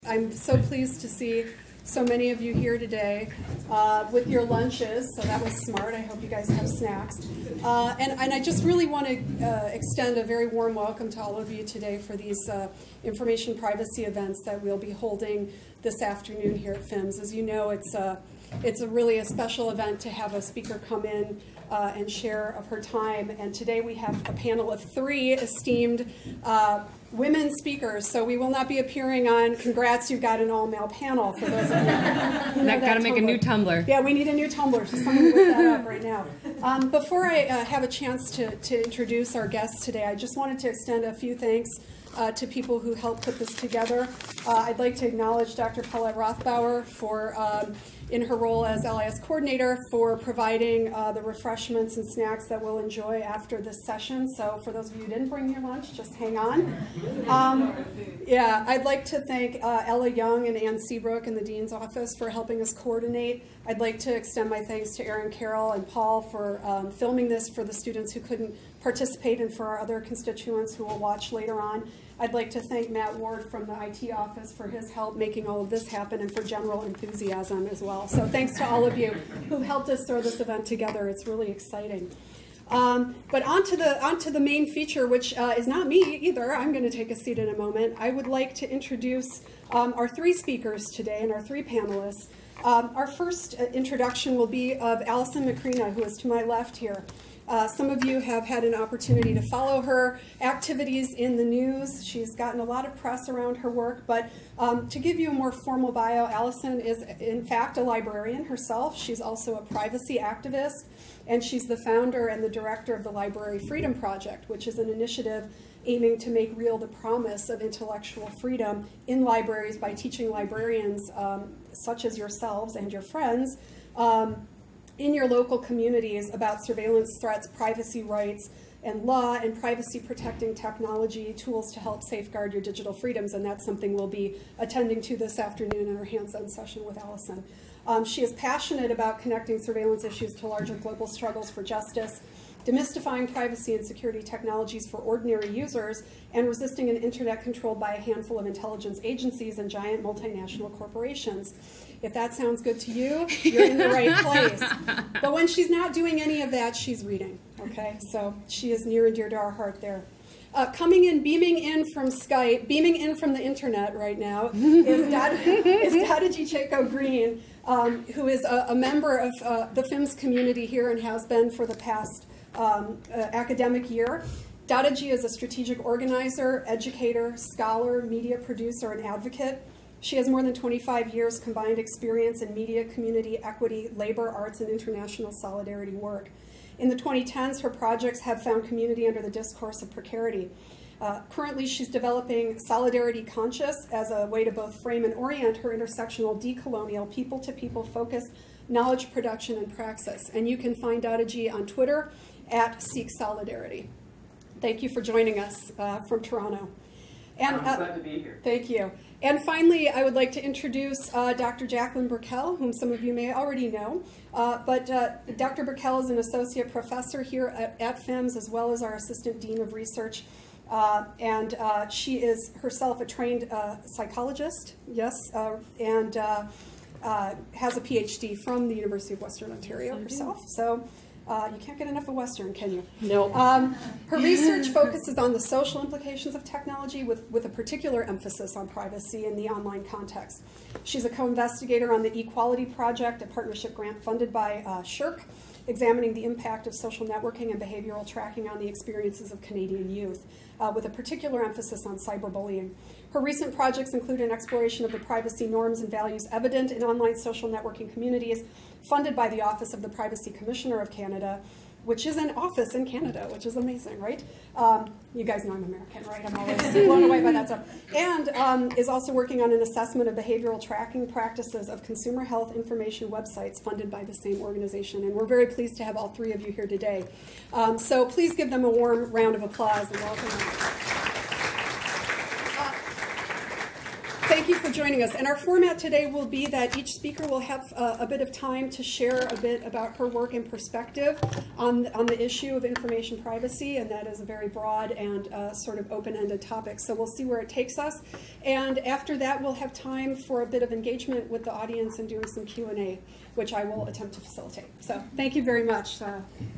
I'm so pleased to see so many of you here today with your lunches, so that was smart. I hope you guys have snacks. And I just really want to extend a very warm welcome to all of you today for these information privacy events that we'll be holding this afternoon here at FIMS. As you know, it's really a special event to have a speaker come in and share of her time. And today we have a panel of 3 esteemed women speakers. So we will not be appearing on Congrats, You've Got an All-Male Panel, for those of you who know that got to make a new Tumblr. Yeah, we need a new Tumblr, so someone whip that up right now. Before I have a chance to introduce our guests today, I just wanted to extend a few thanks to people who helped put this together. I'd like to acknowledge Dr. Paulette Rothbauer for, in her role as LIS coordinator, for providing the refreshments and snacks that we'll enjoy after this session. So for those of you who didn't bring your lunch, just hang on. Yeah, I'd like to thank Ella Young and Ann Seabrook in the Dean's office for helping us coordinate. I'd like to extend my thanks to Erin Carroll and Paul for filming this for the students who couldn't participate and for our other constituents who will watch later on. I'd like to thank Matt Ward from the IT office for his help making all of this happen and for general enthusiasm as well. So thanks to all of you who helped us throw this event together. It's really exciting. But onto the main feature, which is not me either. I'm going to take a seat in a moment. I would like to introduce our 3 speakers today and our 3 panelists. Our first introduction will be of Alison Macrina, who is to my left here. Some of you have had an opportunity to follow her activities in the news. She's gotten a lot of press around her work, but to give you a more formal bio, Alison is in fact a librarian herself. She's also a privacy activist, and she's the founder and the director of the Library Freedom Project, which is an initiative aiming to make real the promise of intellectual freedom in libraries by teaching librarians, such as yourselves and your friends, in your local communities about surveillance threats, privacy rights, and law and privacy protecting technology tools to help safeguard your digital freedoms. And that's something we'll be attending to this afternoon in our hands-on session with Alison. She is passionate about connecting surveillance issues to larger global struggles for justice, demystifying privacy and security technologies for ordinary users, and resisting an internet controlled by a handful of intelligence agencies and giant multinational corporations. If that sounds good to you, you're in the right place. But when she's not doing any of that, she's reading, okay? So she is near and dear to our heart there. Coming in, beaming in from Skype, beaming in from the internet right now, is datejie Cheko Green, who is a member of the FIMS community here and has been for the past academic year. Datejie is a strategic organizer, educator, scholar, media producer, and advocate. She has more than 25 years combined experience in media, community, equity, labor, arts, and international solidarity work. In the 2010s, her projects have found community under the discourse of precarity. Currently, she's developing Solidarity Conscious as a way to both frame and orient her intersectional decolonial, people-to-people focused knowledge production and praxis. And you can find Datejie on Twitter at Seek Solidarity. Thank you for joining us from Toronto. And, I'm glad to be here. Thank you. And finally, I would like to introduce Dr. Jacquelyn Burkell, whom some of you may already know. But Dr. Burkell is an associate professor here at FIMS, as well as our assistant dean of research. And she is herself a trained psychologist, yes, and has a PhD from the University of Western Ontario herself. So you can't get enough of Western, can you? No. Her research focuses on the social implications of technology with a particular emphasis on privacy in the online context. She's a co-investigator on the Equality Project, a partnership grant funded by SSHRC, examining the impact of social networking and behavioral tracking on the experiences of Canadian youth, with a particular emphasis on cyberbullying. Her recent projects include an exploration of the privacy norms and values evident in online social networking communities, funded by the Office of the Privacy Commissioner of Canada, which is an office in Canada, which is amazing, right? You guys know I'm American, right? I'm always blown away by that stuff. And is also working on an assessment of behavioral tracking practices of consumer health information websites funded by the same organization. And we're very pleased to have all 3 of you here today. So please give them a warm round of applause and welcome them. Thank you for joining us. And our format today will be that each speaker will have a bit of time to share a bit about her work and perspective on the issue of information privacy, and that is a very broad and sort of open-ended topic. So we'll see where it takes us. And after that, we'll have time for a bit of engagement with the audience and doing some Q&A, which I will attempt to facilitate. So thank you very much.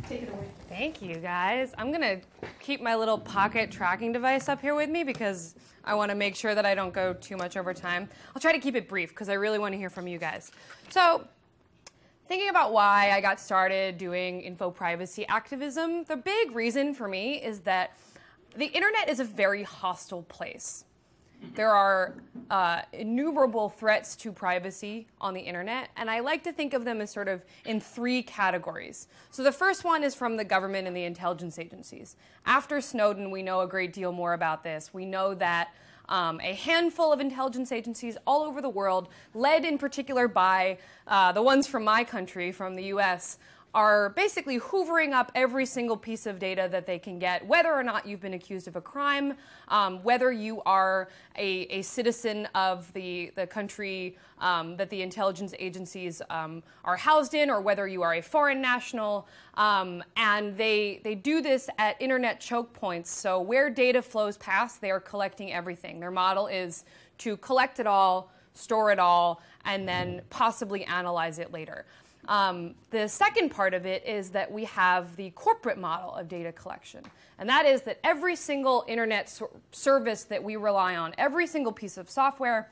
Take it away. Thank you, guys. I'm going to keep my little pocket tracking device up here with me because I want to make sure that I don't go too much over time. I'll try to keep it brief because I really want to hear from you guys. So thinking about why I got started doing info privacy activism, the big reason for me is that the internet is a very hostile place. There are innumerable threats to privacy on the internet, and I like to think of them as sort of in three categories. So the first one is from the government and the intelligence agencies. After Snowden, we know a great deal more about this. We know that a handful of intelligence agencies all over the world, led in particular by the ones from my country, from the US, are basically hoovering up every single piece of data that they can get, whether or not you've been accused of a crime, whether you are a citizen of the country that the intelligence agencies are housed in, or whether you are a foreign national. And they do this at internet choke points. So where data flows past, they are collecting everything. Their model is to collect it all, store it all, and then possibly analyze it later. The second part of it is that we have the corporate model of data collection. And that is that every single internet service that we rely on, every single piece of software,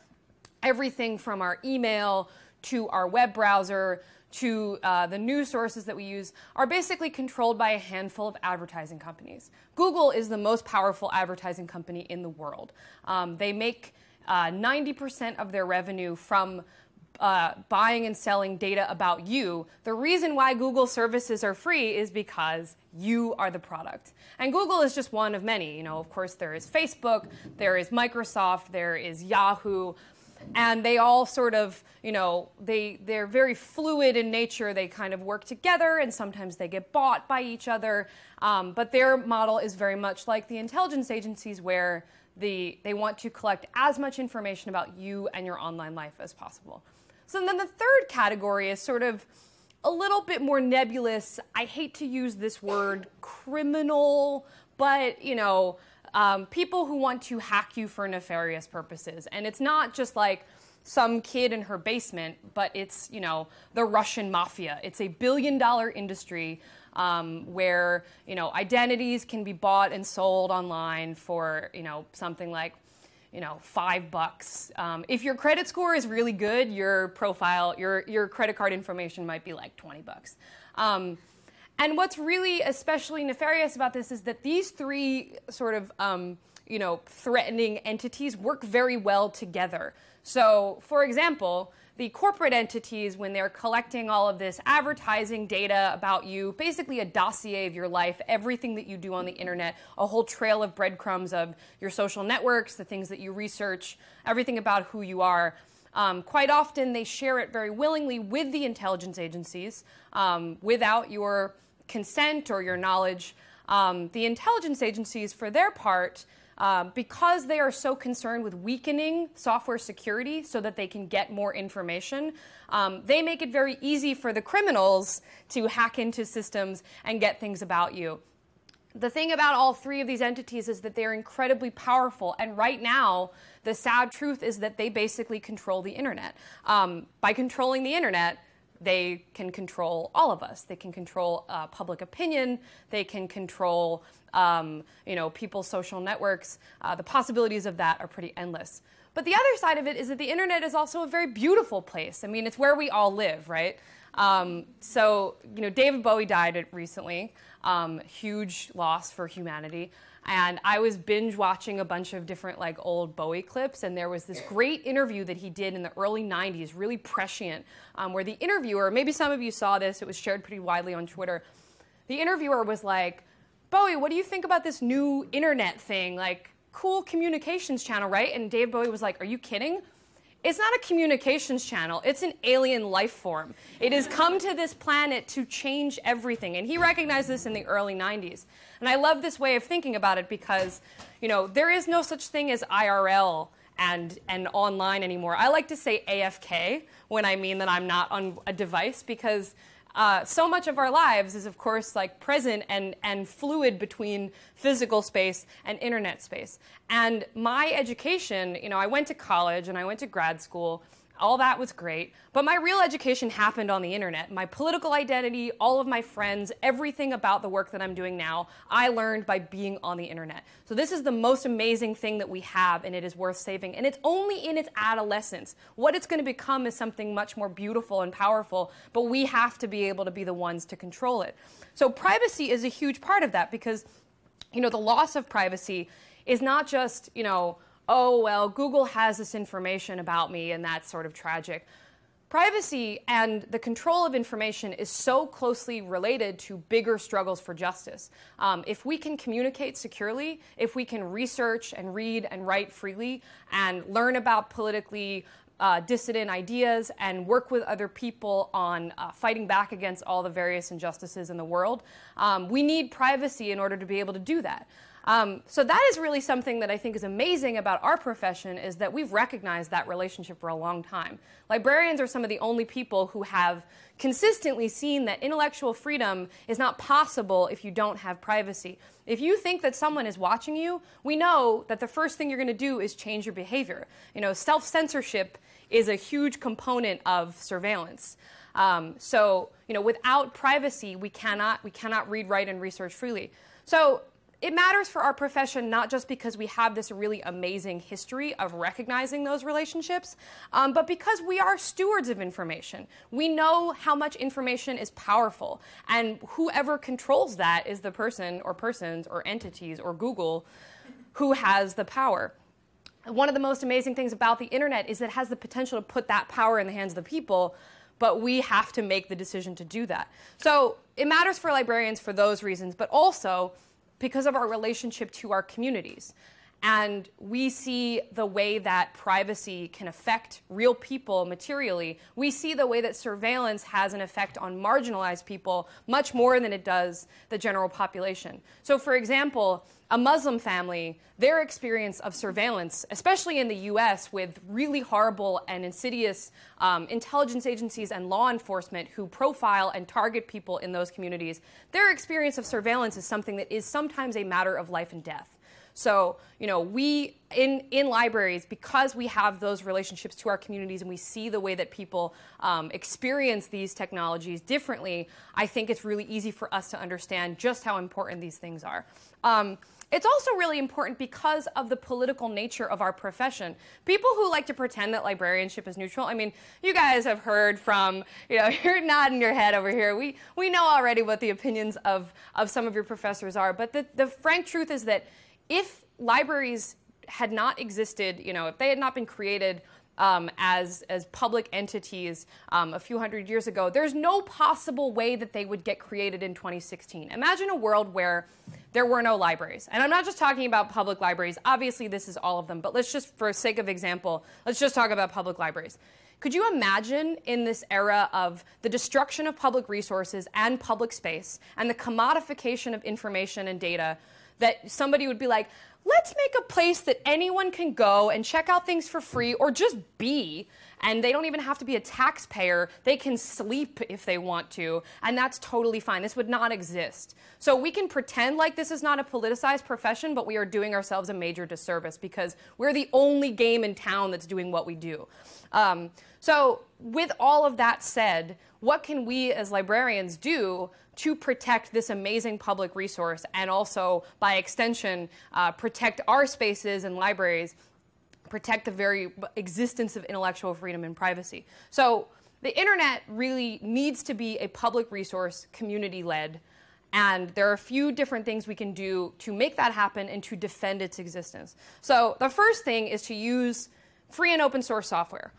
everything from our email to our web browser to the news sources that we use, are basically controlled by a handful of advertising companies. Google is the most powerful advertising company in the world. They make 90% of their revenue from buying and selling data about you. The reason why Google services are free is because you are the product. And Google is just one of many. You know, of course, there is Facebook, there is Microsoft, there is Yahoo, and they all sort of, you know, they're very fluid in nature. They kind of work together, and sometimes they get bought by each other. But their model is very much like the intelligence agencies, where they want to collect as much information about you and your online life as possible. So then the third category is sort of a little bit more nebulous. I hate to use this word criminal, but, you know, people who want to hack you for nefarious purposes. And it's not just like some kid in her basement, but it's, you know, the Russian mafia. It's a billion-dollar industry where, you know, identities can be bought and sold online for, you know, something like, you know, $5. If your credit score is really good, your profile, your credit card information might be like $20. And what's really especially nefarious about this is that these three sort of, you know, threatening entities work very well together. So, for example, the corporate entities, when they're collecting all of this advertising data about you, basically a dossier of your life, everything that you do on the internet, a whole trail of breadcrumbs of your social networks, the things that you research, everything about who you are. Quite often, they share it very willingly with the intelligence agencies without your consent or your knowledge. The intelligence agencies, for their part, because they are so concerned with weakening software security so that they can get more information, they make it very easy for the criminals to hack into systems and get things about you. The thing about all three of these entities is that they're incredibly powerful, and right now, the sad truth is that they basically control the internet. By controlling the internet, they can control all of us. They can control public opinion. They can control you know, people's social networks. The possibilities of that are pretty endless. But the other side of it is that the internet is also a very beautiful place. I mean, it's where we all live, right? So, you know, David Bowie died recently. Huge loss for humanity. And I was binge watching a bunch of different like old Bowie clips, and there was this great interview that he did in the early 90s, really prescient, where the interviewer, maybe some of you saw this, it was shared pretty widely on Twitter. The interviewer was like, Bowie, what do you think about this new internet thing? Like, cool communications channel, right? And Dave Bowie was like, are you kidding? It's not a communications channel. It's an alien life form. It has come to this planet to change everything. And he recognized this in the early 90s. And I love this way of thinking about it because, you know, there is no such thing as IRL and online anymore. I like to say AFK when I mean that I'm not on a device, because so much of our lives is, of course, like present and fluid between physical space and internet space. And my education, you know, I went to college and I went to grad school. All that was great, but my real education happened on the internet. My political identity, all of my friends, everything about the work that I'm doing now, I learned by being on the internet. So this is the most amazing thing that we have, and it is worth saving. And it's only in its adolescence. What it's going to become is something much more beautiful and powerful, but we have to be able to be the ones to control it. So privacy is a huge part of that, because, you know, the loss of privacy is not just, you know, oh, well, Google has this information about me, and that's sort of tragic. Privacy and the control of information is so closely related to bigger struggles for justice. If we can communicate securely, if we can research and read and write freely and learn about politically dissident ideas and work with other people on fighting back against all the various injustices in the world, we need privacy in order to be able to do that. So that is really something that I think is amazing about our profession, is that we've recognized that relationship for a long time. Librarians are some of the only people who have consistently seen that intellectual freedom is not possible if you don't have privacy. If you think that someone is watching you, we know that the first thing you're going to do is change your behavior. You know, self-censorship is a huge component of surveillance. So, you know, without privacy, we cannot read, write, and research freely. So it matters for our profession, not just because we have this really amazing history of recognizing those relationships, but because we are stewards of information. We know how much information is powerful, and whoever controls that is the person or persons or entities or Google who has the power. One of the most amazing things about the internet is that it has the potential to put that power in the hands of the people, but we have to make the decision to do that. So it matters for librarians for those reasons, but also because of our relationship to our communities. And we see the way that privacy can affect real people materially. We see the way that surveillance has an effect on marginalized people much more than it does the general population. So for example, a Muslim family, their experience of surveillance, especially in the US with really horrible and insidious intelligence agencies and law enforcement who profile and target people in those communities, their experience of surveillance is something that is sometimes a matter of life and death. So, you know, we, in libraries, because we have those relationships to our communities and we see the way that people experience these technologies differently, I think it's really easy for us to understand just how important these things are. It's also really important because of the political nature of our profession. People who like to pretend that librarianship is neutral, I mean, you guys have heard from, you know, you're nodding your head over here. We know already what the opinions of some of your professors are, but the frank truth is that if libraries had not existed, you know, if they had not been created as public entities a few hundred years ago, there's no possible way that they would get created in 2016. Imagine a world where there were no libraries. And I'm not just talking about public libraries. Obviously, this is all of them. But let's just, for sake of example, let's just talk about public libraries. Could you imagine in this era of the destruction of public resources and public space and the commodification of information and data that somebody would be like, let's make a place that anyone can go and check out things for free or just be, and they don't even have to be a taxpayer. They can sleep if they want to, and that's totally fine. This would not exist. So we can pretend like this is not a politicized profession, but we are doing ourselves a major disservice because we're the only game in town that's doing what we do. So with all of that said, what can we as librarians do to protect this amazing public resource and also, by extension, protect our spaces and libraries, protect the very existence of intellectual freedom and privacy? So the internet really needs to be a public resource, community-led, and there are a few different things we can do to make that happen and to defend its existence. So the first thing is to use free and open source software.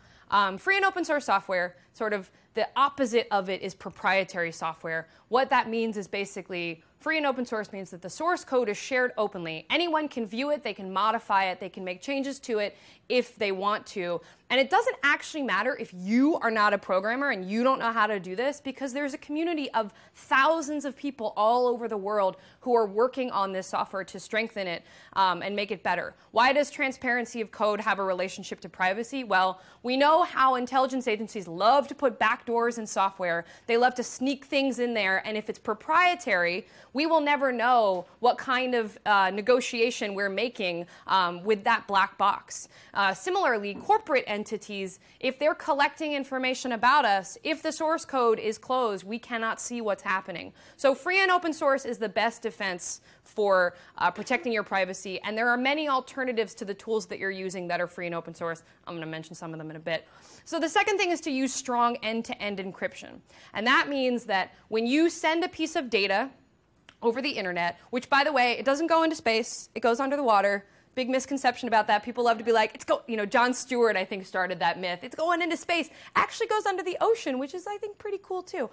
Free and open source software, sort of The opposite of it is proprietary software. What that means is basically free and open source means that the source code is shared openly. Anyone can view it, they can modify it, they can make changes to it if they want to. And it doesn't actually matter if you are not a programmer and you don't know how to do this, because there's a community of thousands of people all over the world who are working on this software to strengthen it and make it better. Why does transparency of code have a relationship to privacy? Well, we know how intelligence agencies love to put backdoors in software. They love to sneak things in there, and if it's proprietary, we will never know what kind of negotiation we're making with that black box. Similarly, corporate entities, if they're collecting information about us, if the source code is closed, we cannot see what's happening. So free and open source is the best defense for protecting your privacy, and there are many alternatives to the tools that you're using that are free and open source. I'm going to mention some of them in a bit. So the second thing is to use strong end-to-end encryption. And that means that when you send a piece of data over the internet, which, by the way, it doesn't go into space, it goes under the water. Big misconception about that. People love to be like, Jon Stewart, I think, started that myth. It's going into space. Actually goes under the ocean, which is, I think, pretty cool, too.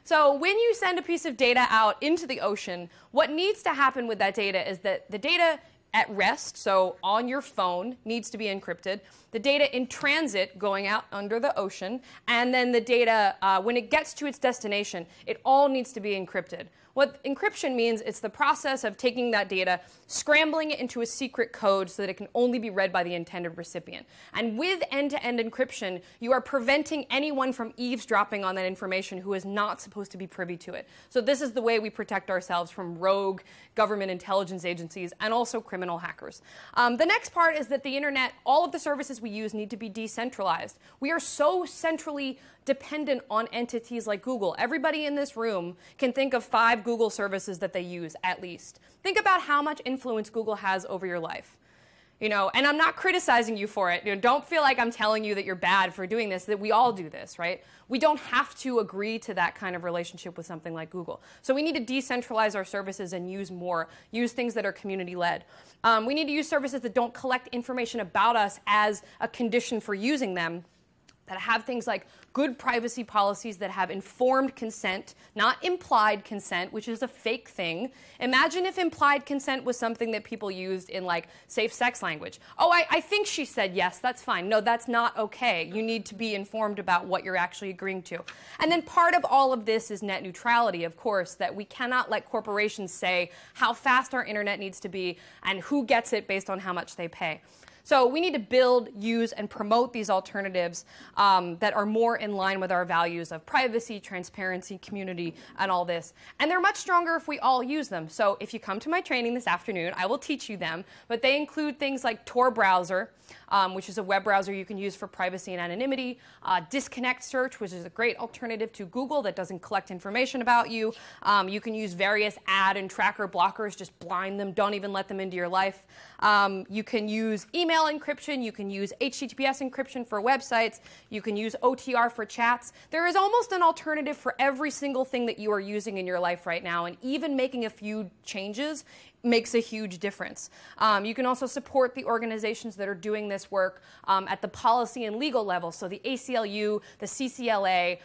So when you send a piece of data out into the ocean, what needs to happen with that data is that the data at rest, so on your phone, needs to be encrypted. The data in transit going out under the ocean, and then the data, when it gets to its destination, it all needs to be encrypted. What encryption means, it's the process of taking that data, scrambling it into a secret code so that it can only be read by the intended recipient. And with end-to-end encryption, you are preventing anyone from eavesdropping on that information who is not supposed to be privy to it. So this is the way we protect ourselves from rogue government intelligence agencies and also criminal hackers. The next part is that the internet, all of the services we use need to be decentralized. We are so centrally dependent on entities like Google. Everybody in this room can think of 5 Google services that they use, at least. Think about how much influence Google has over your life. And I'm not criticizing you for it. Don't feel like I'm telling you that you're bad for doing this, that we all do this, right? We don't have to agree to that kind of relationship with something like Google. So we need to decentralize our services and use things that are community-led. We need to use services that don't collect information about us as a condition for using them, that have things like good privacy policies that have informed consent, not implied consent, which is a fake thing. Imagine if implied consent was something that people used in safe sex language. Oh, I think she said yes, that's fine. No, that's not okay. You need to be informed about what you're actually agreeing to. And then part of all of this is net neutrality, of course, that we cannot let corporations say how fast our internet needs to be and who gets it based on how much they pay. So we need to build, use, and promote these alternatives that are more in line with our values of privacy, transparency, community, and all this. And they're much stronger if we all use them. So if you come to my training this afternoon, I will teach you them. But they include things like Tor browser, which is a web browser you can use for privacy and anonymity. Disconnect search, which is a great alternative to Google that doesn't collect information about you. You can use various ad and tracker blockers, just blind them, don't even let them into your life. You can use email encryption, you can use HTTPS encryption for websites, you can use OTR for chats. There is almost an alternative for every single thing that you are using in your life right now, and even making a few changes makes a huge difference. You can also support the organizations that are doing this work at the policy and legal level, so the ACLU, the CCLA,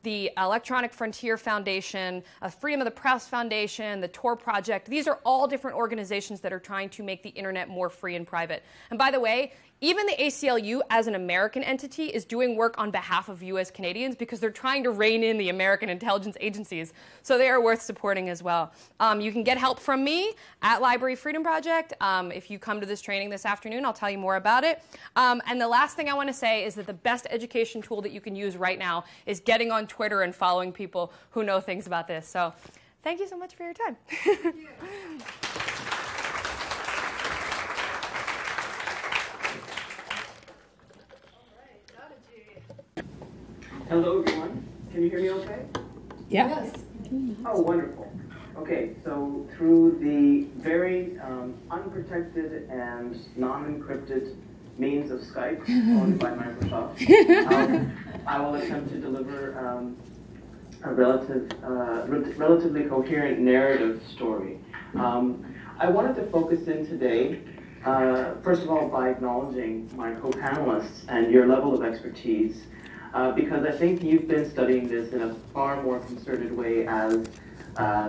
the Electronic Frontier Foundation, Freedom of the Press Foundation, the Tor Project. These are all different organizations that are trying to make the internet more free and private. And by the way, even the ACLU, as an American entity, is doing work on behalf of US Canadians because they're trying to rein in the American intelligence agencies. So they are worth supporting as well. You can get help from me at Library Freedom Project. If you come to this training this afternoon, I'll tell you more about it. And the last thing I want to say is that the best education tool that you can use right now is getting on Twitter and following people who know things about this. So thank you so much for your time. Thank you. Hello, everyone. Can you hear me okay? Yeah. Yes. Oh, wonderful. Okay, so through the very unprotected and non-encrypted means of Skype, owned by Microsoft, I will attempt to deliver a relatively coherent narrative story. I wanted to focus in today, first of all, by acknowledging my co-panelists and your level of expertise. because I think you've been studying this in a far more concerted way as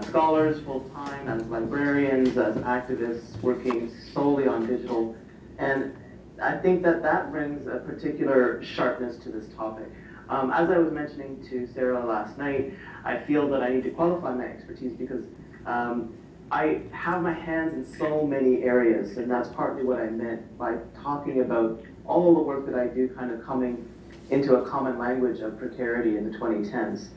scholars full-time, as librarians, as activists working solely on digital. And I think that that brings a particular sharpness to this topic. As I was mentioning to Sarah last night, I feel that I need to qualify my expertise because I have my hands in so many areas, and that's partly what I meant by talking about all the work that I do kind of coming into a common language of precarity in the 2010s.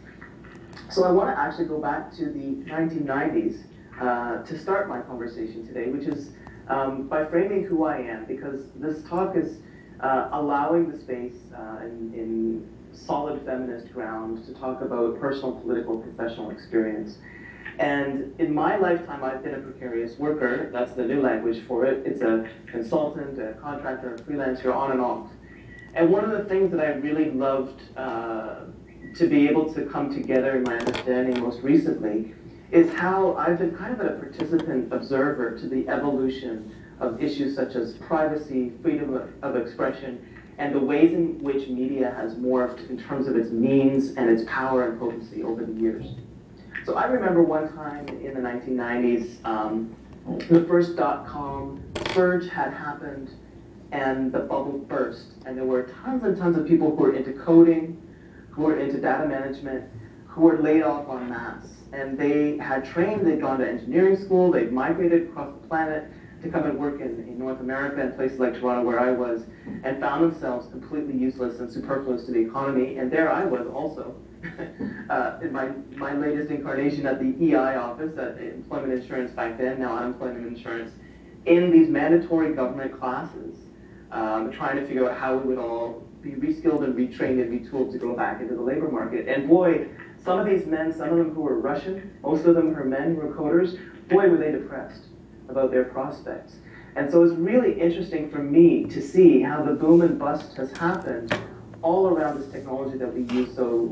So I want to actually go back to the 1990s to start my conversation today, which is by framing who I am, because this talk is allowing the space in solid feminist ground to talk about personal, political, professional experience. And in my lifetime, I've been a precarious worker. That's the new language for it. It's a consultant, a contractor, a freelancer, on and off. And one of the things that I really loved to be able to come together in my understanding most recently is how I've been kind of a participant observer to the evolution of issues such as privacy, freedom of expression, and the ways in which media has morphed in terms of its means and its power and potency over the years. So I remember one time in the 1990s, the first .com surge had happened and the bubble burst. And there were tons and tons of people who were into coding, who were into data management, who were laid off en masse. And they had trained, they'd gone to engineering school, they'd migrated across the planet to come and work in North America and places like Toronto where I was, and found themselves completely useless and superfluous to the economy. And there I was also, in my latest incarnation at the EI office, at employment insurance back then, now unemployment insurance, in these mandatory government classes, trying to figure out how we would all be reskilled and retrained and retooled to go back into the labor market. And boy, some of these men, some of them who were Russian, most of them were men who were coders, boy were they depressed about their prospects. And so it's really interesting for me to see how the boom and bust has happened all around this technology that we use so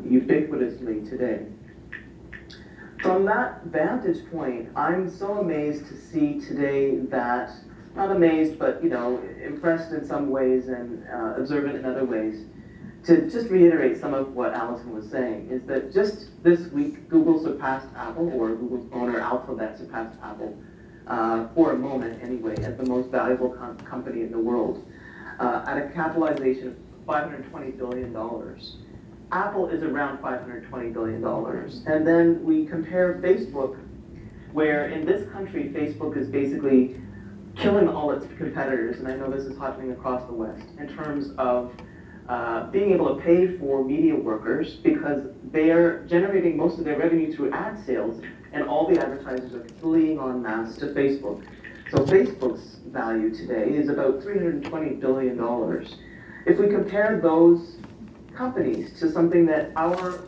ubiquitously today. From that vantage point, I'm so amazed to see today that, not amazed, but impressed in some ways and observant in other ways, to just reiterate some of what Alison was saying, is that just this week, Google surpassed Apple, or Google's owner Alphabet surpassed Apple, for a moment anyway, as the most valuable company in the world, at a capitalization of $520 billion. Apple is around $520 billion. And then we compare Facebook, where in this country, Facebook is basically killing all its competitors, and I know this is happening across the West, in terms of being able to pay for media workers because they are generating most of their revenue through ad sales, and all the advertisers are fleeing en masse to Facebook. So Facebook's value today is about $320 billion. If we compare those companies to something that our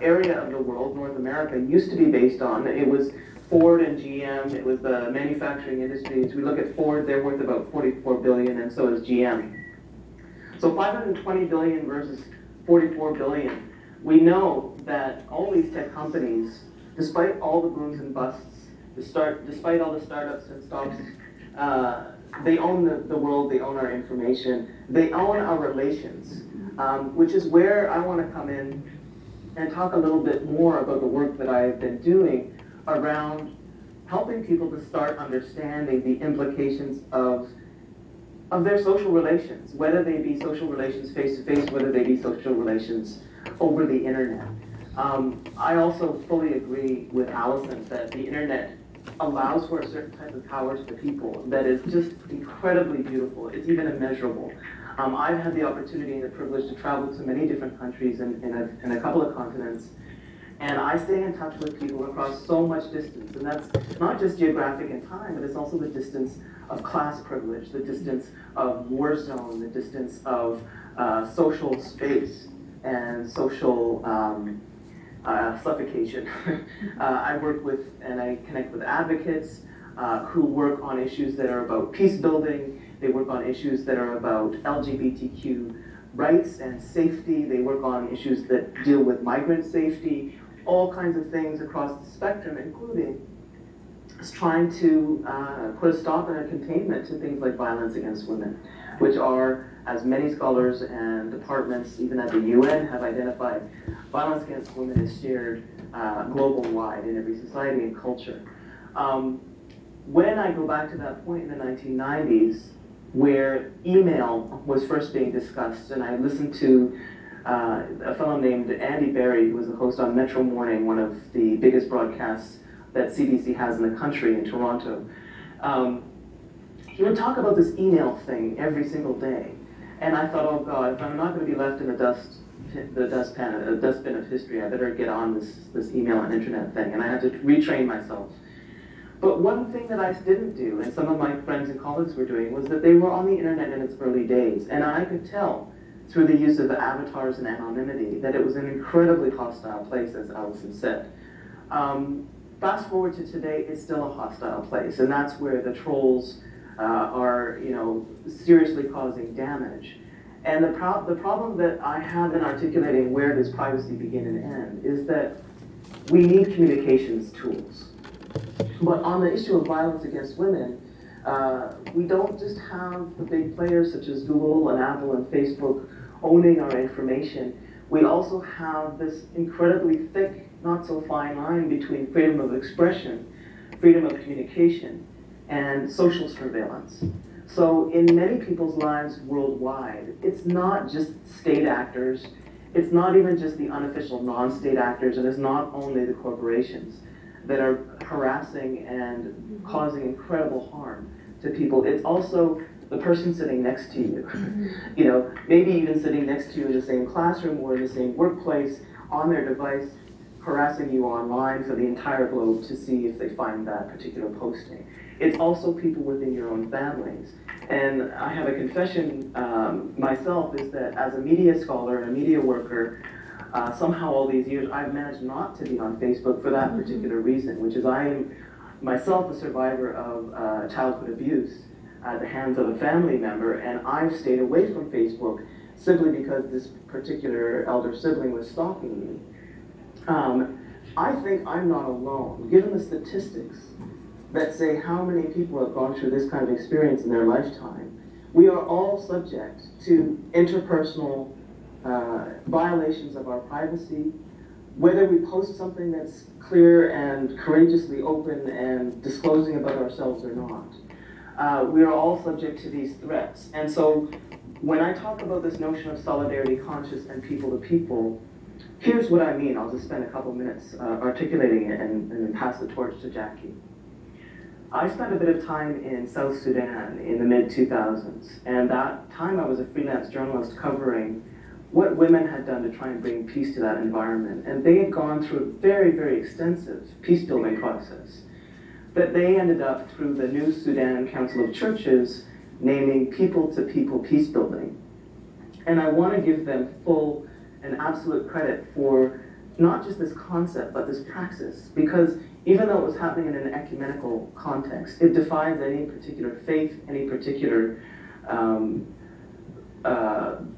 area of the world, North America, used to be based on, it was Ford and GM, it was the manufacturing industries. We look at Ford, they're worth about $44 billion, and so is GM. So $520 billion versus $44 billion. We know that all these tech companies, despite all the booms and busts, despite all the startups and stocks, they own the world, they own our information, they own our relations, which is where I want to come in and talk a little bit more about the work that I've been doing around helping people to start understanding the implications of their social relations, whether they be social relations face-to-face, whether they be social relations over the internet. I also fully agree with Alison that the internet allows for a certain type of power to the people that is just incredibly beautiful. It's even immeasurable. I've had the opportunity and the privilege to travel to many different countries in a couple of continents, and I stay in touch with people across so much distance, and that's not just geographic in time, but it's also the distance of class privilege, the distance of war zone, the distance of social space and social suffocation. I work with and I connect with advocates who work on issues that are about peace building. They work on issues that are about LGBTQ rights and safety. They work on issues that deal with migrant safety, all kinds of things across the spectrum, including trying to put a stop and a containment to things like violence against women, which are as many scholars and departments, even at the UN, have identified, violence against women is shared global-wide in every society and culture. When I go back to that point in the 1990s, where email was first being discussed, and I listened to a fellow named Andy Berry, who was the host on Metro Morning, one of the biggest broadcasts that CBC has in the country in Toronto. He would talk about this email thing every single day. And I thought, oh God, if I'm not going to be left in the dustbin of history, I better get on this email and internet thing. And I had to retrain myself. But one thing that I didn't do, and some of my friends and colleagues were doing, was that they were on the internet in its early days. And I could tell through the use of the avatars and anonymity that it was an incredibly hostile place, as Alison said. Fast forward to today, it's still a hostile place. And that's where the trolls are, seriously causing damage. And the problem that I have in articulating where does privacy begin and end is that we need communications tools. But on the issue of violence against women, we don't just have the big players such as Google and Apple and Facebook owning our information. We also have this incredibly thick, not so fine line between freedom of expression, freedom of communication, and social surveillance. So in many people's lives worldwide, it's not just state actors, it's not even just the unofficial non-state actors, and it's not only the corporations that are harassing and causing incredible harm to people. It's also the person sitting next to you. Maybe even sitting next to you in the same classroom or in the same workplace on their device, harassing you online for the entire globe to see if they find that particular posting. It's also people within your own families. And I have a confession myself, is that as a media scholar and a media worker, somehow all these years I've managed not to be on Facebook for that particular reason, which is I am myself a survivor of childhood abuse at the hands of a family member, and I've stayed away from Facebook simply because this particular elder sibling was stalking me. I think I'm not alone, given the statistics that say how many people have gone through this kind of experience in their lifetime. We are all subject to interpersonal violations of our privacy, whether we post something that's clear and courageously open and disclosing about ourselves or not. We are all subject to these threats. And so when I talk about this notion of solidarity conscious and people to people, here's what I mean. I'll just spend a couple minutes articulating it and then pass the torch to Jackie. I spent a bit of time in South Sudan in the mid-2000s, and that time I was a freelance journalist covering what women had done to try and bring peace to that environment. And they had gone through a very, very extensive peace-building process that they ended up, through the New Sudan Council of Churches, naming people-to-people peace-building. And I want to give them full and absolute credit for not just this concept, but this praxis, because even though it was happening in an ecumenical context, it defies any particular faith, any particular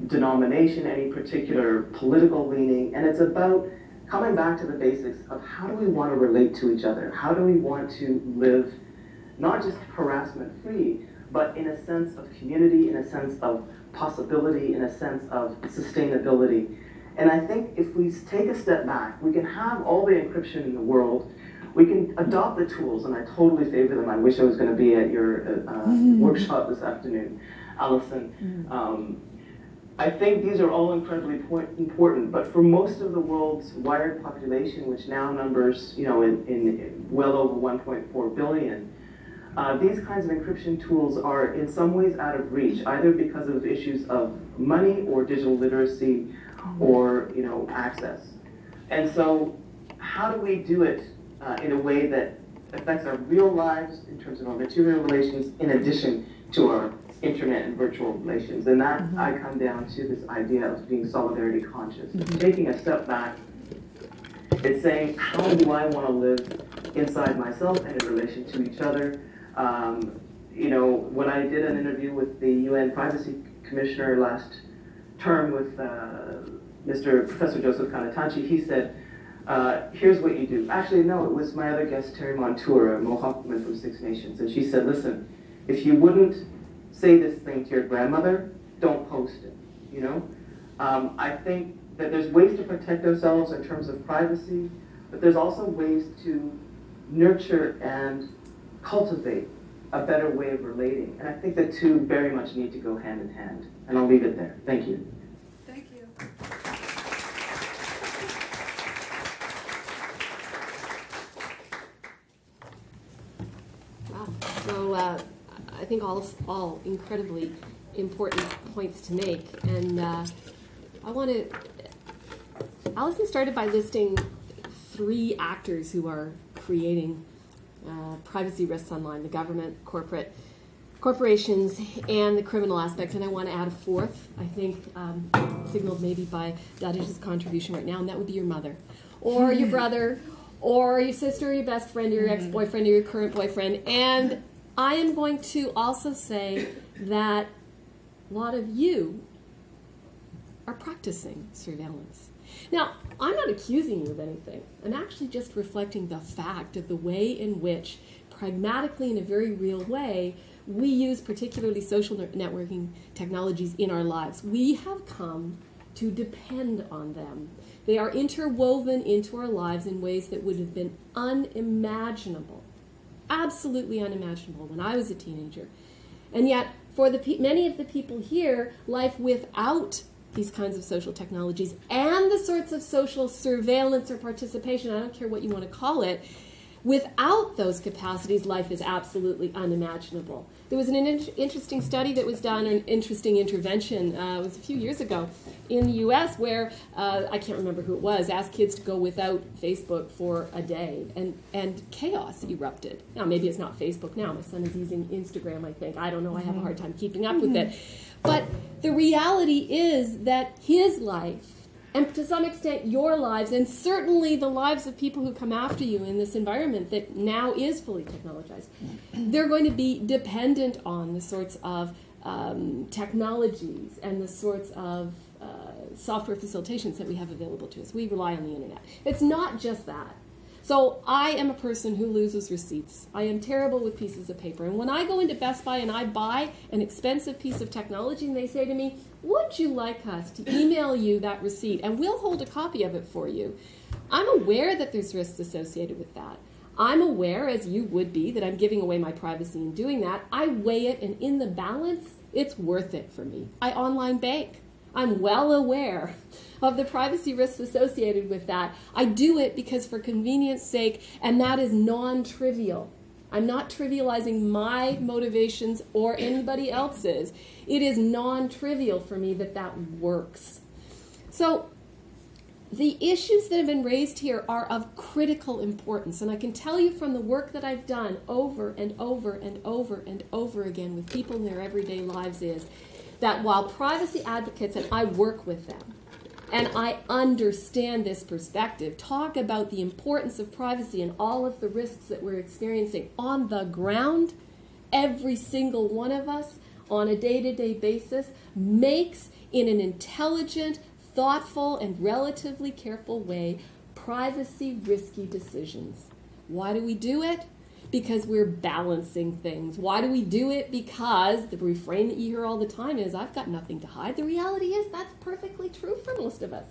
denomination, any particular political leaning, and it's about coming back to the basics of how do we want to relate to each other? How do we want to live not just harassment-free, but in a sense of community, in a sense of possibility, in a sense of sustainability. And I think if we take a step back, we can have all the encryption in the world, we can adopt the tools, and I totally favor them. I wish I was going to be at your workshop this afternoon, Alison. I think these are all incredibly important, but for most of the world's wired population, which now numbers, in well over 1.4 billion, these kinds of encryption tools are in some ways out of reach, either because of issues of money or digital literacy or access. And so how do we do it in a way that affects our real lives in terms of our material relations in addition to our internet and virtual relations? And that I come down to this idea of being solidarity conscious. Taking a step back, it's saying, how do I want to live inside myself and in relation to each other? When I did an interview with the UN Privacy Commissioner last term with Professor Joseph Kanatachi, he said, here's what you do. Actually, no, it was my other guest, Terry Montour, a Mohawk woman from Six Nations, and she said, listen, if you wouldn't say this thing to your grandmother, don't post it, you know? I think that there's ways to protect ourselves in terms of privacy, but there's also ways to nurture and cultivate a better way of relating. And I think the two very much need to go hand in hand. And I'll leave it there. Thank you. Thank you. Wow. So I think all incredibly important points to make. And I want to... Alison started by listing 3 actors who are creating privacy risks online: the government, corporations, and the criminal aspect. And I want to add a 4th, I think, signaled maybe by datejie's contribution right now, and that would be your mother, or your brother, or your sister, or your best friend, or your ex-boyfriend, or your current boyfriend. And I am going to also say that a lot of you are practicing surveillance. Now, I'm not accusing you of anything. I'm actually just reflecting the fact of the way in which, pragmatically, in a very real way, we use particularly social networking technologies in our lives. We have come to depend on them. They are interwoven into our lives in ways that would have been unimaginable, absolutely unimaginable when I was a teenager. And yet, for many of the people here, life without these kinds of social technologies and the sorts of social surveillance or participation, I don't care what you want to call it, without those capacities, life is absolutely unimaginable. There was an interesting study that was done, an interesting intervention, it was a few years ago in the US where, I can't remember who it was, asked kids to go without Facebook for a day, and chaos erupted. Now, maybe it's not Facebook now. My son is using Instagram, I think. I don't know. I have a hard time keeping up with it. But the reality is that his life, and to some extent your lives, and certainly the lives of people who come after you in this environment that now is fully technologized, they're going to be dependent on the sorts of technologies and the sorts of software facilitations that we have available to us. We rely on the internet. It's not just that. So I am a person who loses receipts. I am terrible with pieces of paper. And when I go into Best Buy and I buy an expensive piece of technology and they say to me, would you like us to email you that receipt and we'll hold a copy of it for you? I'm aware that there's risks associated with that. I'm aware, as you would be, that I'm giving away my privacy in doing that. I weigh it, and in the balance, it's worth it for me. I online bank. I'm well aware of the privacy risks associated with that. I do it because for convenience sake, and that is non-trivial. I'm not trivializing my motivations or anybody else's. It is non-trivial for me that that works. So the issues that have been raised here are of critical importance, and I can tell you from the work that I've done over and over and over and over again with people in their everyday lives is that while privacy advocates, and I work with them, and I understand this perspective, talk about the importance of privacy and all of the risks that we're experiencing on the ground, every single one of us on a day-to-day basis makes, in an intelligent, thoughtful, and relatively careful way, privacy risky decisions. Why do we do it? Because we're balancing things. Why do we do it? Because the refrain that you hear all the time is, I've got nothing to hide. The reality is that's perfectly true for most of us.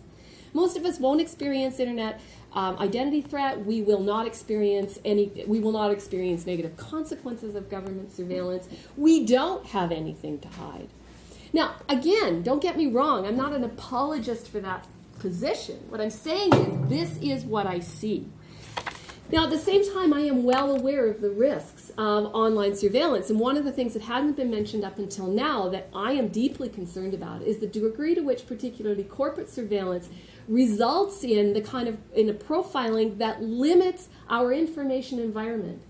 Most of us won't experience internet identity threat. We will not experience negative consequences of government surveillance. We don't have anything to hide. Now, again, don't get me wrong. I'm not an apologist for that position. What I'm saying is this is what I see. Now, at the same time, I am well aware of the risks of online surveillance. And one of the things that hasn't been mentioned up until now that I am deeply concerned about is the degree to which particularly corporate surveillance results in the kind of in a profiling that limits our information environment,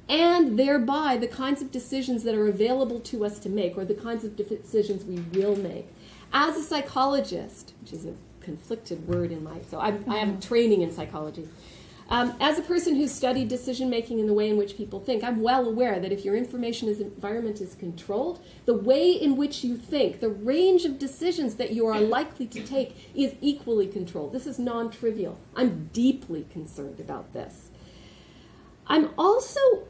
and thereby the kinds of decisions that are available to us to make, or the kinds of decisions we will make. As a psychologist, which is a conflicted word in my, so I have training in psychology. As a person who's studied decision-making and the way in which people think, I'm well aware that if your information environment is controlled, the way in which you think, the range of decisions that you are likely to take is equally controlled. This is non-trivial. I'm deeply concerned about this. I'm also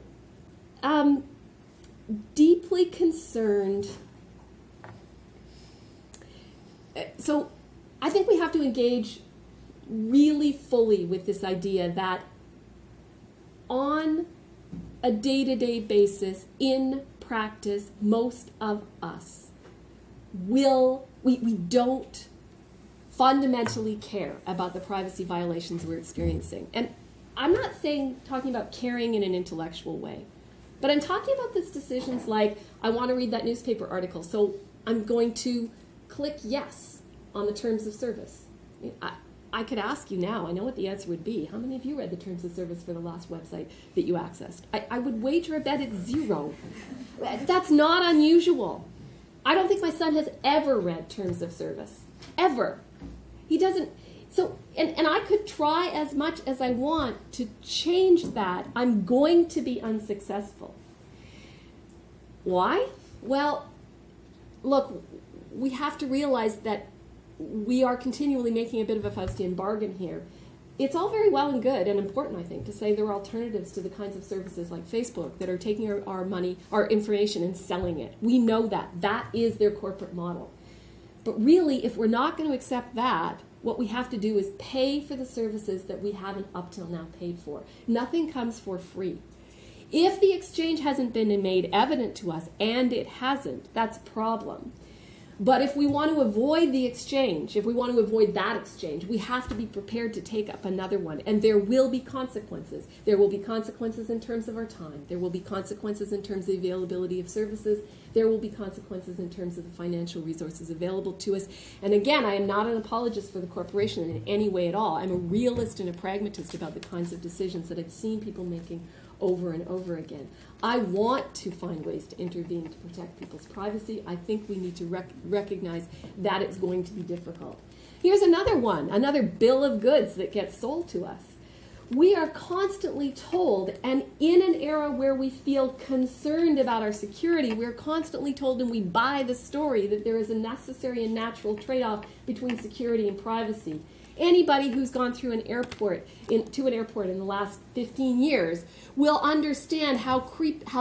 deeply concerned So I think we have to engage really fully with this idea that on a day-to-day basis, in practice, most of us we don't fundamentally care about the privacy violations we're experiencing. And I'm not talking about caring in an intellectual way, but I'm talking about these decisions like, I want to read that newspaper article, so I'm going to click yes on the terms of service. I could ask you now, I know what the answer would be. How many of you read the terms of service for the last website that you accessed? I would wager a bet it's 0. That's not unusual. I don't think my son has ever read terms of service. Ever. He doesn't. So, and I could try as much as I want to change that. I'm going to be unsuccessful. Why? Well, look, we have to realize that we are continually making a bit of a Faustian bargain here. It's all very well and good and important, I think, to say there are alternatives to the kinds of services like Facebook that are taking our money, our information, and selling it. We know that. That is their corporate model. But really, if we're not going to accept that, what we have to do is pay for the services that we haven't up till now paid for. Nothing comes for free. If the exchange hasn't been made evident to us, and it hasn't, that's a problem. But if we want to avoid the exchange, if we want to avoid that exchange, we have to be prepared to take up another one. And there will be consequences. There will be consequences in terms of our time. There will be consequences in terms of the availability of services. There will be consequences in terms of the financial resources available to us. And again, I am not an apologist for the corporation in any way at all. I'm a realist and a pragmatist about the kinds of decisions that I've seen people making over and over again. I want to find ways to intervene to protect people's privacy. I think we need to recognize that it's going to be difficult. Here's another one, another bill of goods that gets sold to us. We are constantly told, and in an era where we feel concerned about our security, we're constantly told, and we buy the story, that there is a necessary and natural trade-off between security and privacy. Anybody who's gone through an airport, to an airport in the last 15 years will understand how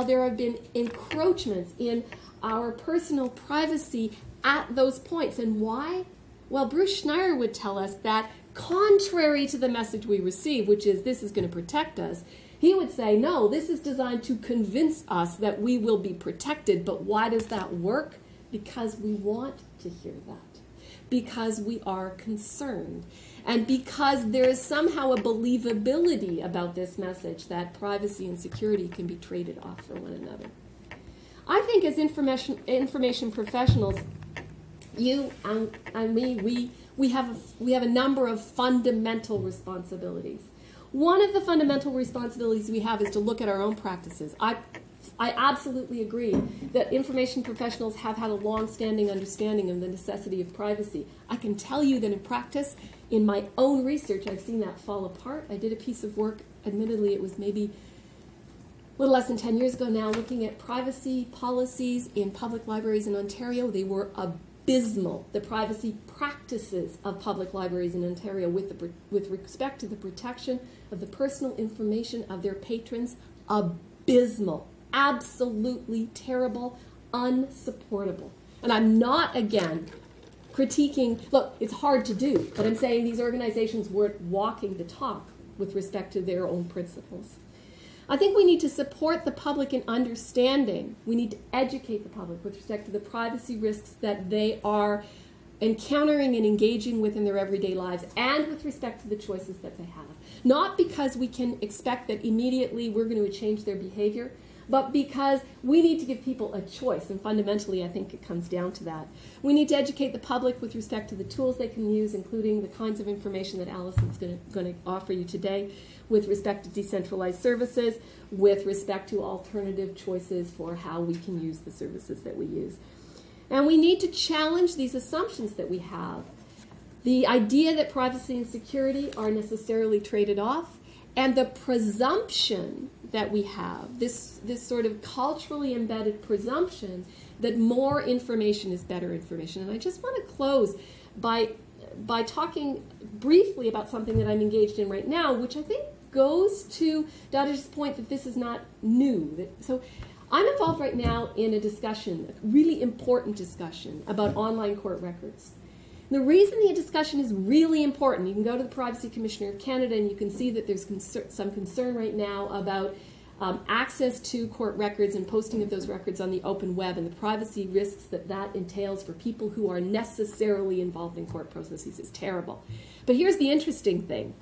there have been encroachments in our personal privacy at those points. And why? Well, Bruce Schneier would tell us that contrary to the message we receive, which is this is going to protect us, he would say, no, this is designed to convince us that we will be protected. But why does that work? Because we want to hear that. Because we are concerned, and because there is somehow a believability about this message that privacy and security can be traded off for one another. I think as information professionals, you and me, we have a number of fundamental responsibilities. One of the fundamental responsibilities we have is to look at our own practices. I absolutely agree that information professionals have had a long-standing understanding of the necessity of privacy. I can tell you that in practice, in my own research, I've seen that fall apart. I did a piece of work, admittedly it was maybe a little less than 10 years ago now, looking at privacy policies in public libraries in Ontario. They were abysmal. The privacy practices of public libraries in Ontario with respect to the protection of the personal information of their patrons, abysmal. Absolutely terrible, unsupportable. And I'm not, again, critiquing, look, it's hard to do, but I'm saying these organizations weren't walking the talk with respect to their own principles. I think we need to support the public in understanding. We need to educate the public with respect to the privacy risks that they are encountering and engaging with in their everyday lives, and with respect to the choices that they have. Not because we can expect that immediately we're going to change their behavior, but because we need to give people a choice, and fundamentally I think it comes down to that. We need to educate the public with respect to the tools they can use, including the kinds of information that Alison's going to offer you today, with respect to decentralized services, with respect to alternative choices for how we can use the services that we use. And we need to challenge these assumptions that we have. The idea that privacy and security are necessarily traded off, and the presumption that we have, this sort of culturally embedded presumption that more information is better information. And I just want to close by talking briefly about something that I'm engaged in right now, which I think goes to Datejie's point that this is not new. So I'm involved right now in a discussion, a really important discussion, about online court records. The reason the discussion is really important, you can go to the Privacy Commissioner of Canada and you can see that there's some concern right now about access to court records and posting of those records on the open web and the privacy risks that that entails for people who are necessarily involved in court processes is terrible. But here's the interesting thing.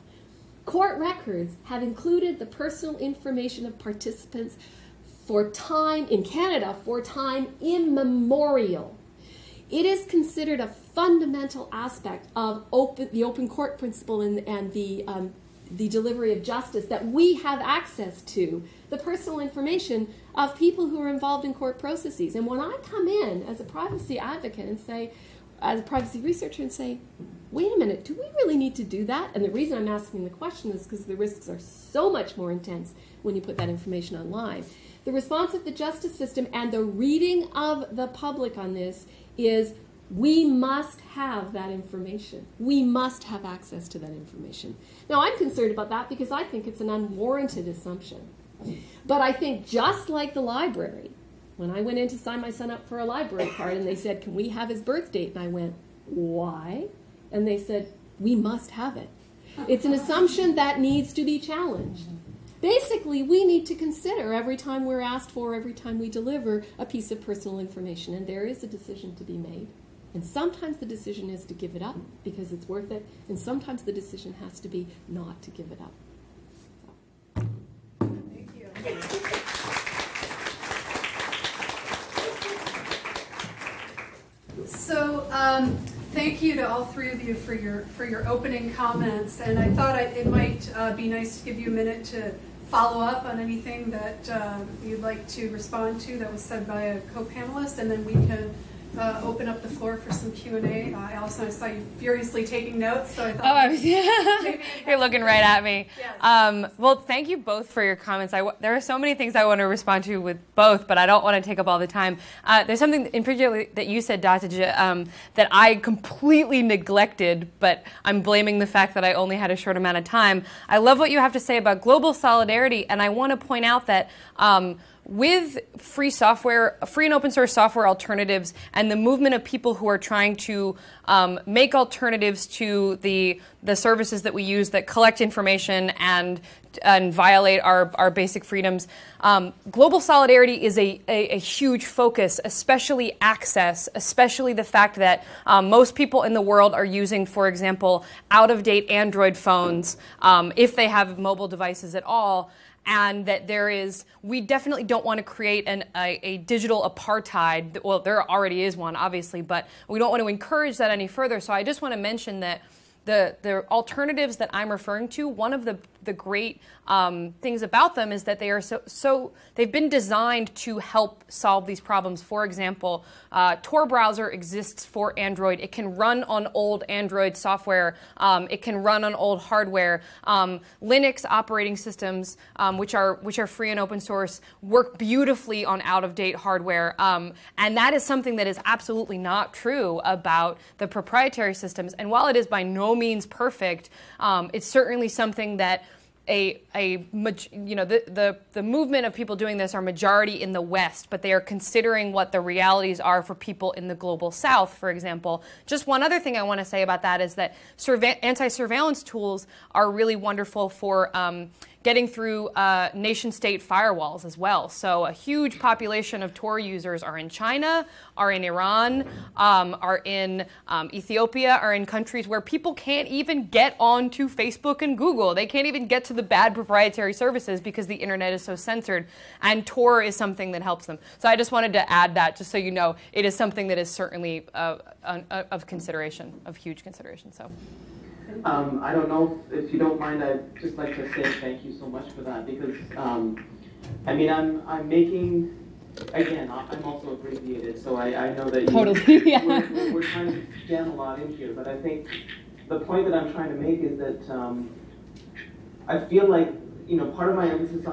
Court records have included the personal information of participants for time, in Canada, for time immemorial. It is considered a fundamental aspect of the open court principle and the delivery of justice that we have access to the personal information of people who are involved in court processes. And when I come in as a privacy advocate and say, as a privacy researcher and say, wait a minute, do we really need to do that? And the reason I'm asking the question is because the risks are so much more intense when you put that information online. The response of the justice system and the reading of the public on this is we must have that information. We must have access to that information. Now, I'm concerned about that because I think it's an unwarranted assumption. But I think just like the library, when I went in to sign my son up for a library card and they said, can we have his birth date? And I went, why? And they said, we must have it. It's an assumption that needs to be challenged. Basically, we need to consider every time we're asked for, every time we deliver a piece of personal information, and there is a decision to be made. And sometimes the decision is to give it up because it's worth it, and sometimes the decision has to be not to give it up. Thank you. So, thank you to all three of you for your opening comments, and I thought it might be nice to give you a minute to follow up on anything that you'd like to respond to that was said by a co-panelist, and then we can open up the floor for some Q&A. Alison, I saw you furiously taking notes, so I thought maybe you're looking right at me. Yes. Well, thank you both for your comments. There are so many things I want to respond to with both, but I don't want to take up all the time. There's something in particular that you said, datejie, that I completely neglected, but I'm blaming the fact that I only had a short amount of time. I love what you have to say about global solidarity, and I want to point out that with free software, free and open source software alternatives, and the movement of people who are trying to make alternatives to the services that we use that collect information and violate our basic freedoms. Global solidarity is a huge focus, especially access, especially the fact that most people in the world are using, for example, out-of-date Android phones, if they have mobile devices at all. And that we definitely don't want to create a digital apartheid. Well, there already is one, obviously, but we don't want to encourage that any further. So I just want to mention that the alternatives that I'm referring to, one of the great things about them is that they are they've been designed to help solve these problems. For example, Tor browser exists for Android. It can run on old Android software. It can run on old hardware. Linux operating systems, which are free and open source, work beautifully on out-of-date hardware. And that is something that is absolutely not true about the proprietary systems. And while it is by no means perfect, it's certainly something that the movement of people doing this are majority in the West, but they are considering what the realities are for people in the global South, for example. Just one other thing I want to say about that is that anti-surveillance tools are really wonderful for getting through nation-state firewalls as well. So a huge population of Tor users are in China, are in Iran, are in Ethiopia, are in countries where people can't even get onto Facebook and Google. They can't even get to the bad proprietary services because the internet is so censored. And Tor is something that helps them. So I just wanted to add that, just so you know, it is something that is certainly of consideration, of huge consideration. So. I don't know if you don't mind, I'd just like to say thank you so much for that, because I mean, I'm making, again, I'm also abbreviated, so I know that totally, yeah. we're trying to jam a lot in here, but I think the point that I'm trying to make is that I feel like, you know, part of my emphasis is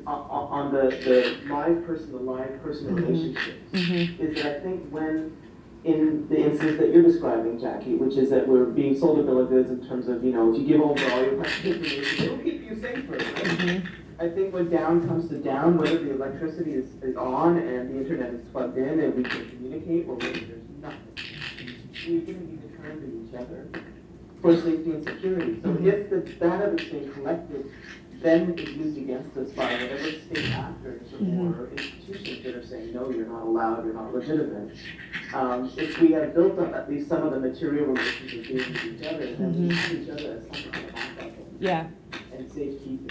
on the live person relationships, is that I think when, in the instance that you're describing, Jackie, which is that we're being sold a bill of goods in terms of, you know, if you give over all your private information, it'll keep you safer, right? I think when down comes to down, whether the electricity is on and the internet is plugged in and we can communicate, or whether there's nothing, we didn't need to turned to each other for safety and security. So if the data that's being collected then is used against us by whatever state actors or institutions that are saying, no, you're not allowed, you're not legitimate, if we have built up at least some of the material relations of being with each other, then we have each other as some kind of backup and safekeeping.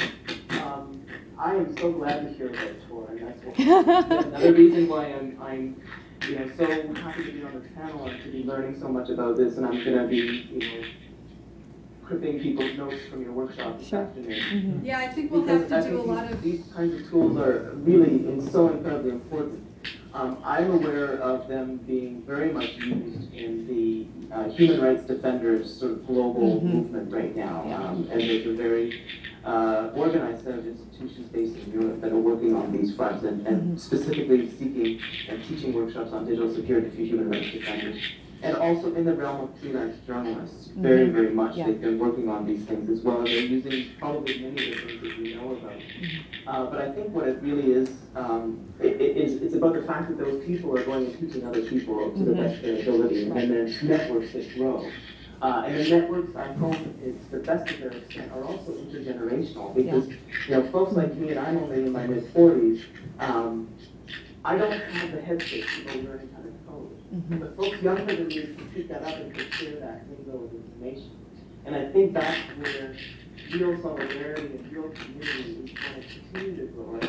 I am so glad to hear about Tor, and that's another reason why I'm so happy to be on this panel and to be learning so much about this, and I'm going to be, clipping people's notes from your workshop this afternoon. Yeah, I think we'll have to do a lot of... These kinds of tools are really so incredibly important. I'm aware of them being very much used in the human rights defenders sort of global movement right now. And there's a very organized set of institutions based in Europe that are working on these fronts and specifically seeking and teaching workshops on digital security for human rights defenders. And also in the realm of freelance journalists, very, very much. They've been working on these things as well. They're using probably many of the things that we know about. But I think what it really is, it's about the fact that those people are going and teaching other people to the best of their ability, and then networks that grow. And the networks, I hope, it's the best of their extent, are also intergenerational, because folks like me, and I'm only in my mid-40s, I don't have the headspace to go learning how to code. But folks younger than me can pick that up and can share that window of information. And I think that's where real solidarity and real community is going to continue to grow. I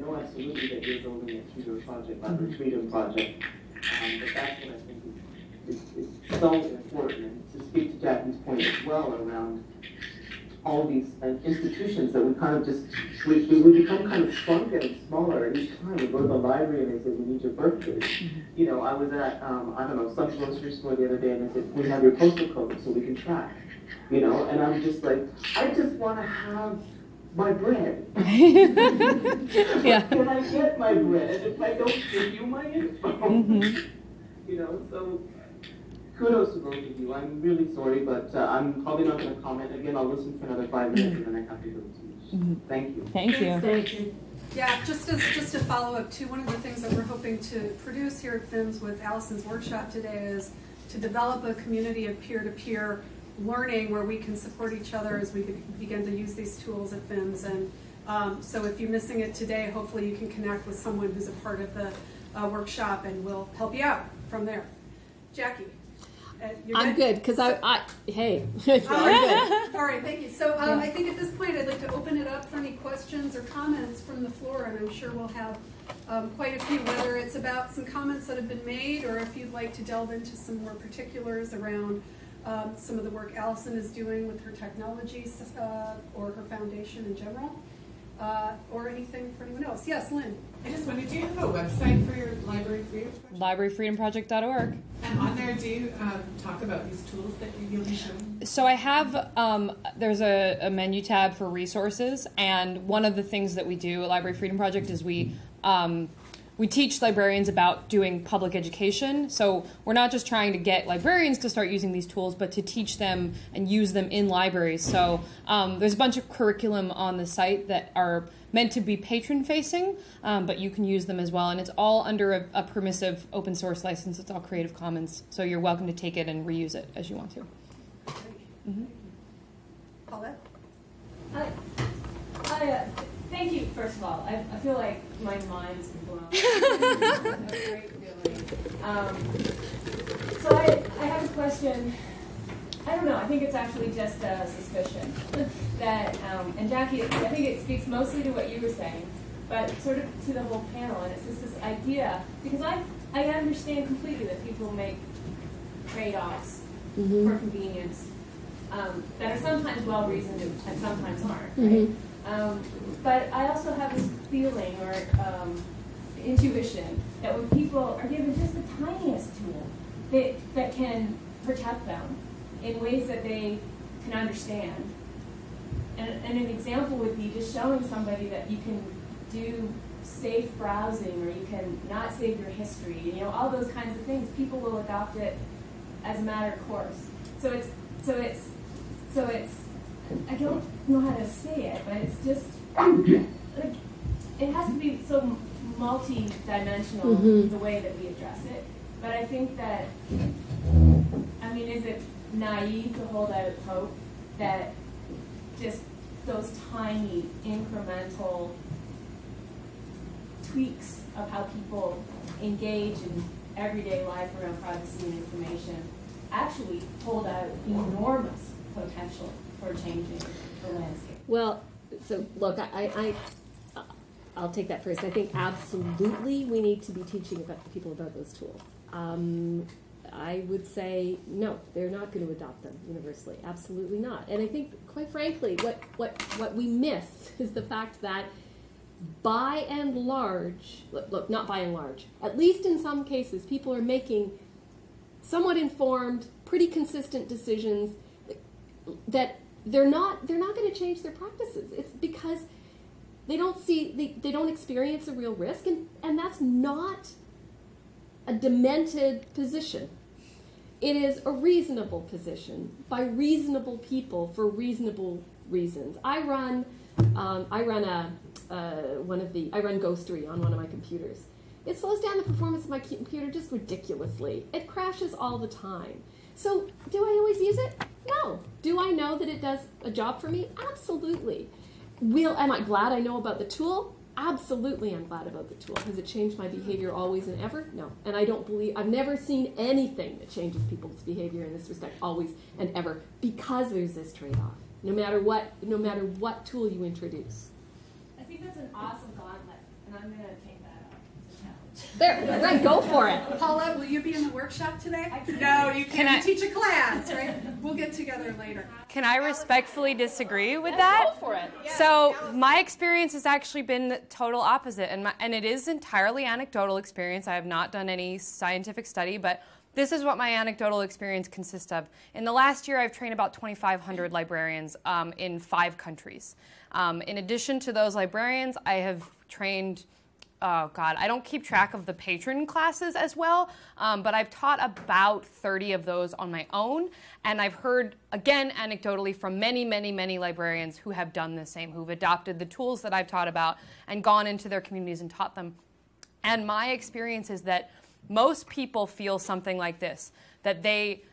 know absolutely that you're building it through your project, Library Freedom Project. But that's what I think is so important. And to speak to Jackie's point as well around all these institutions that we kind of just, we become kind of shrunken and smaller each time. We go to the library and they say, we need your birthday. I was at, I don't know, some grocery store the other day and they said, we have your postal code so we can track. And I'm just like, I just want to have my bread. Can I get my bread if I don't give you my info? So kudos to both of you. I'm really sorry, but I'm probably not going to comment. Again, I'll listen for another 5 minutes and then I have to go teach. Thank you. Thank you. Thank you. Yeah, just to follow up too, one of the things that we're hoping to produce here at FIMS with Alison's workshop today is to develop a community of peer-to-peer learning where we can support each other as we begin to use these tools at FIMS. And so if you're missing it today, hopefully you can connect with someone who's a part of the workshop and we'll help you out from there. Jackie. I'm good, because hey. All right. All right, thank you. So I think at this point I'd like to open it up for any questions or comments from the floor, and I'm sure we'll have quite a few, whether it's about some comments that have been made or if you'd like to delve into some more particulars around some of the work Alison is doing with her technologies or her foundation in general, or anything for anyone else. Yes, Lynn. I just wondered, do you have a website for your Library Freedom Project? LibraryFreedomProject.org. And on there, do you talk about these tools that you'll be showing? So I have, there's a menu tab for resources, and one of the things that we do at Library Freedom Project is we teach librarians about doing public education. So we're not just trying to get librarians to start using these tools, but to teach them and use them in libraries. So there's a bunch of curriculum on the site that are meant to be patron-facing, but you can use them as well. And it's all under a permissive open source license. It's all Creative Commons. So you're welcome to take it and reuse it as you want to. Paulette? Thank you, first of all. I feel like my mind's been blown. A great feeling. So I have a question. I don't know. I think it's actually just a suspicion that, and Jackie, I think it speaks mostly to what you were saying, but sort of to the whole panel. And it's just this idea, because I understand completely that people make trade-offs for convenience that are sometimes well-reasoned and sometimes aren't, right? But I also have this feeling or intuition that when people are given just the tiniest tool that can protect them in ways that they can understand, and an example would be just showing somebody that you can do safe browsing, or you can not save your history, all those kinds of things. People will adopt it as a matter of course. So it's I don't know how to say it, but it's just like it has to be so multi-dimensional the way that we address it. But I think that I'm I mean, is it naive to hold out hope that just those tiny incremental tweaks of how people engage in everyday life around privacy and information actually hold out enormous potential for changing the landscape? Well, so look, I'll take that first. I think absolutely we need to be teaching people about those tools. I would say no, they're not going to adopt them universally. Absolutely not. And I think, quite frankly, what we miss is the fact that by and large, look, not by and large, at least in some cases, people are making somewhat informed, pretty consistent decisions that they're not going to change their practices. It's because they don't experience a real risk, and that's not a demented position. It is a reasonable position by reasonable people for reasonable reasons. I run Ghostery on one of my computers. It slows down the performance of my computer just ridiculously. It crashes all the time. So do I always use it? No. Do I know that it does a job for me? Absolutely. Am I glad I know about the tool? Absolutely, I'm glad about the tool. Has it changed my behavior always and ever? No. And I've never seen anything that changes people's behavior in this respect always and ever, because there's this trade-off. No matter what tool you introduce. I think that's an awesome gauntlet, and I'm going to take that up as a challenge. There, right, go for it. Paula, will you be in the workshop today? No, you can't. You teach a class, right? We'll get together later. Can I respectfully disagree with that? Go for it. So my experience has actually been the total opposite, and it is entirely anecdotal experience. I have not done any scientific study, but this is what my anecdotal experience consists of. In the last year, I've trained about 2,500 librarians in 5 countries. In addition to those librarians, I have trained, oh God, I don't keep track of the patron classes as well, but I've taught about 30 of those on my own, and I've heard, again, anecdotally from many, many, many librarians who have done the same, who've adopted the tools that I've taught about and gone into their communities and taught them. And my experience is that most people feel something like this, that they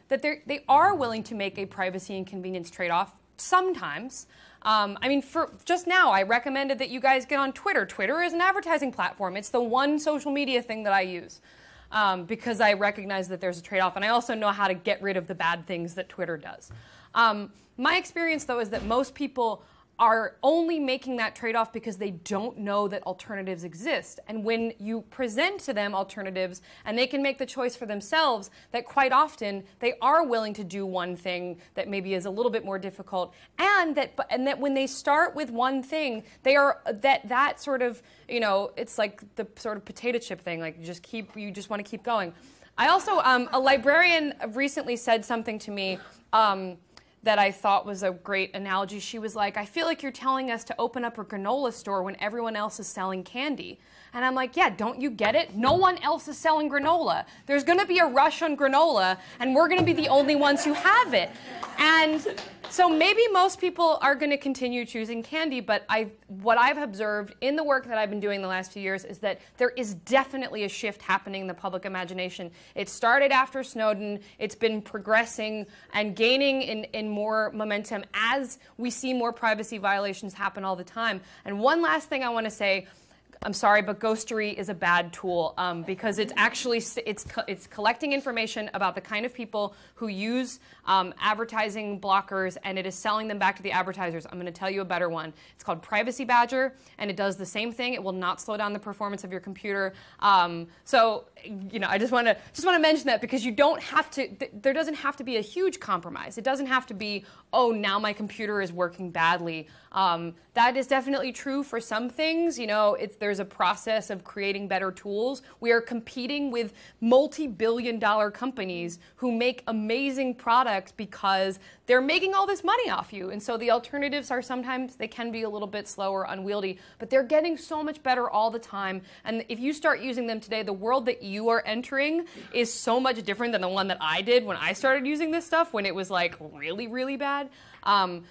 are willing to make a privacy and convenience trade-off sometimes. I mean, for just now, I recommended that you guys get on Twitter. Twitter is an advertising platform. It's the one social media thing that I use because I recognize that there's a trade-off, and I also know how to get rid of the bad things that Twitter does. My experience, though, is that most people are only making that trade-off because they don't know that alternatives exist. And when you present to them alternatives and they can make the choice for themselves, that quite often they are willing to do one thing that maybe is a little bit more difficult, and that when they start with one thing, they are that sort of, you know, it's like the sort of potato chip thing, like you just want to keep going. I also, a librarian recently said something to me that I thought was a great analogy. She was like, I feel like you're telling us to open up a granola store when everyone else is selling candy. And I'm like, yeah, don't you get it? No one else is selling granola. There's going to be a rush on granola, and we're going to be the only ones who have it. And so maybe most people are going to continue choosing candy, but what I've observed in the work that I've been doing the last few years is that there is definitely a shift happening in the public imagination. It started after Snowden. It's been progressing and gaining in more momentum as we see more privacy violations happen all the time. And one last thing I want to say, I'm sorry, but Ghostery is a bad tool because it's actually it's collecting information about the kind of people who use advertising blockers, and it is selling them back to the advertisers. I'm going to tell you a better one. It's called Privacy Badger, and it does the same thing. It will not slow down the performance of your computer. So, you know, I just want to mention that because you don't have to. There doesn't have to be a huge compromise. It doesn't have to be, oh, now my computer is working badly. That is definitely true for some things. You know, there's a process of creating better tools. We are competing with multi-billion-dollar companies who make amazing products because they're making all this money off you. And so the alternatives are sometimes, they can be a little bit slower, unwieldy, but they're getting so much better all the time. And if you start using them today, the world that you are entering is so much different than the one that I did when I started using this stuff, when it was like really, really bad.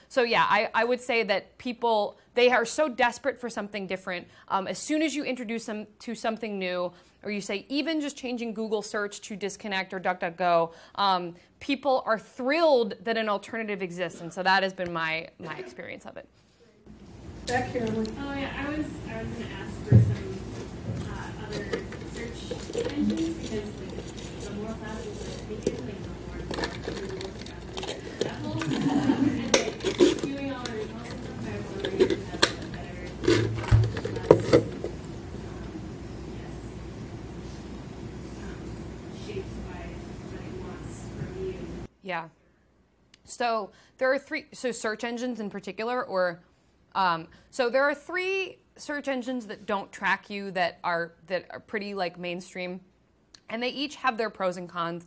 So yeah, I would say that people, they are so desperate for something different. As soon as you introduce them to something new, or you say even just changing Google search to disconnect or DuckDuckGo, people are thrilled that an alternative exists, and so that has been my experience of it. Back here. Oh yeah, I was going to ask for some other search engines because like the more classes that we do, like the more Google stuff and like doing all our results and stuff. I was wondering if you have a better, less, shaped by what it wants from you. Yeah. So there are search engines in particular, or so there are 3 search engines that don't track you that are pretty like mainstream, and they each have their pros and cons.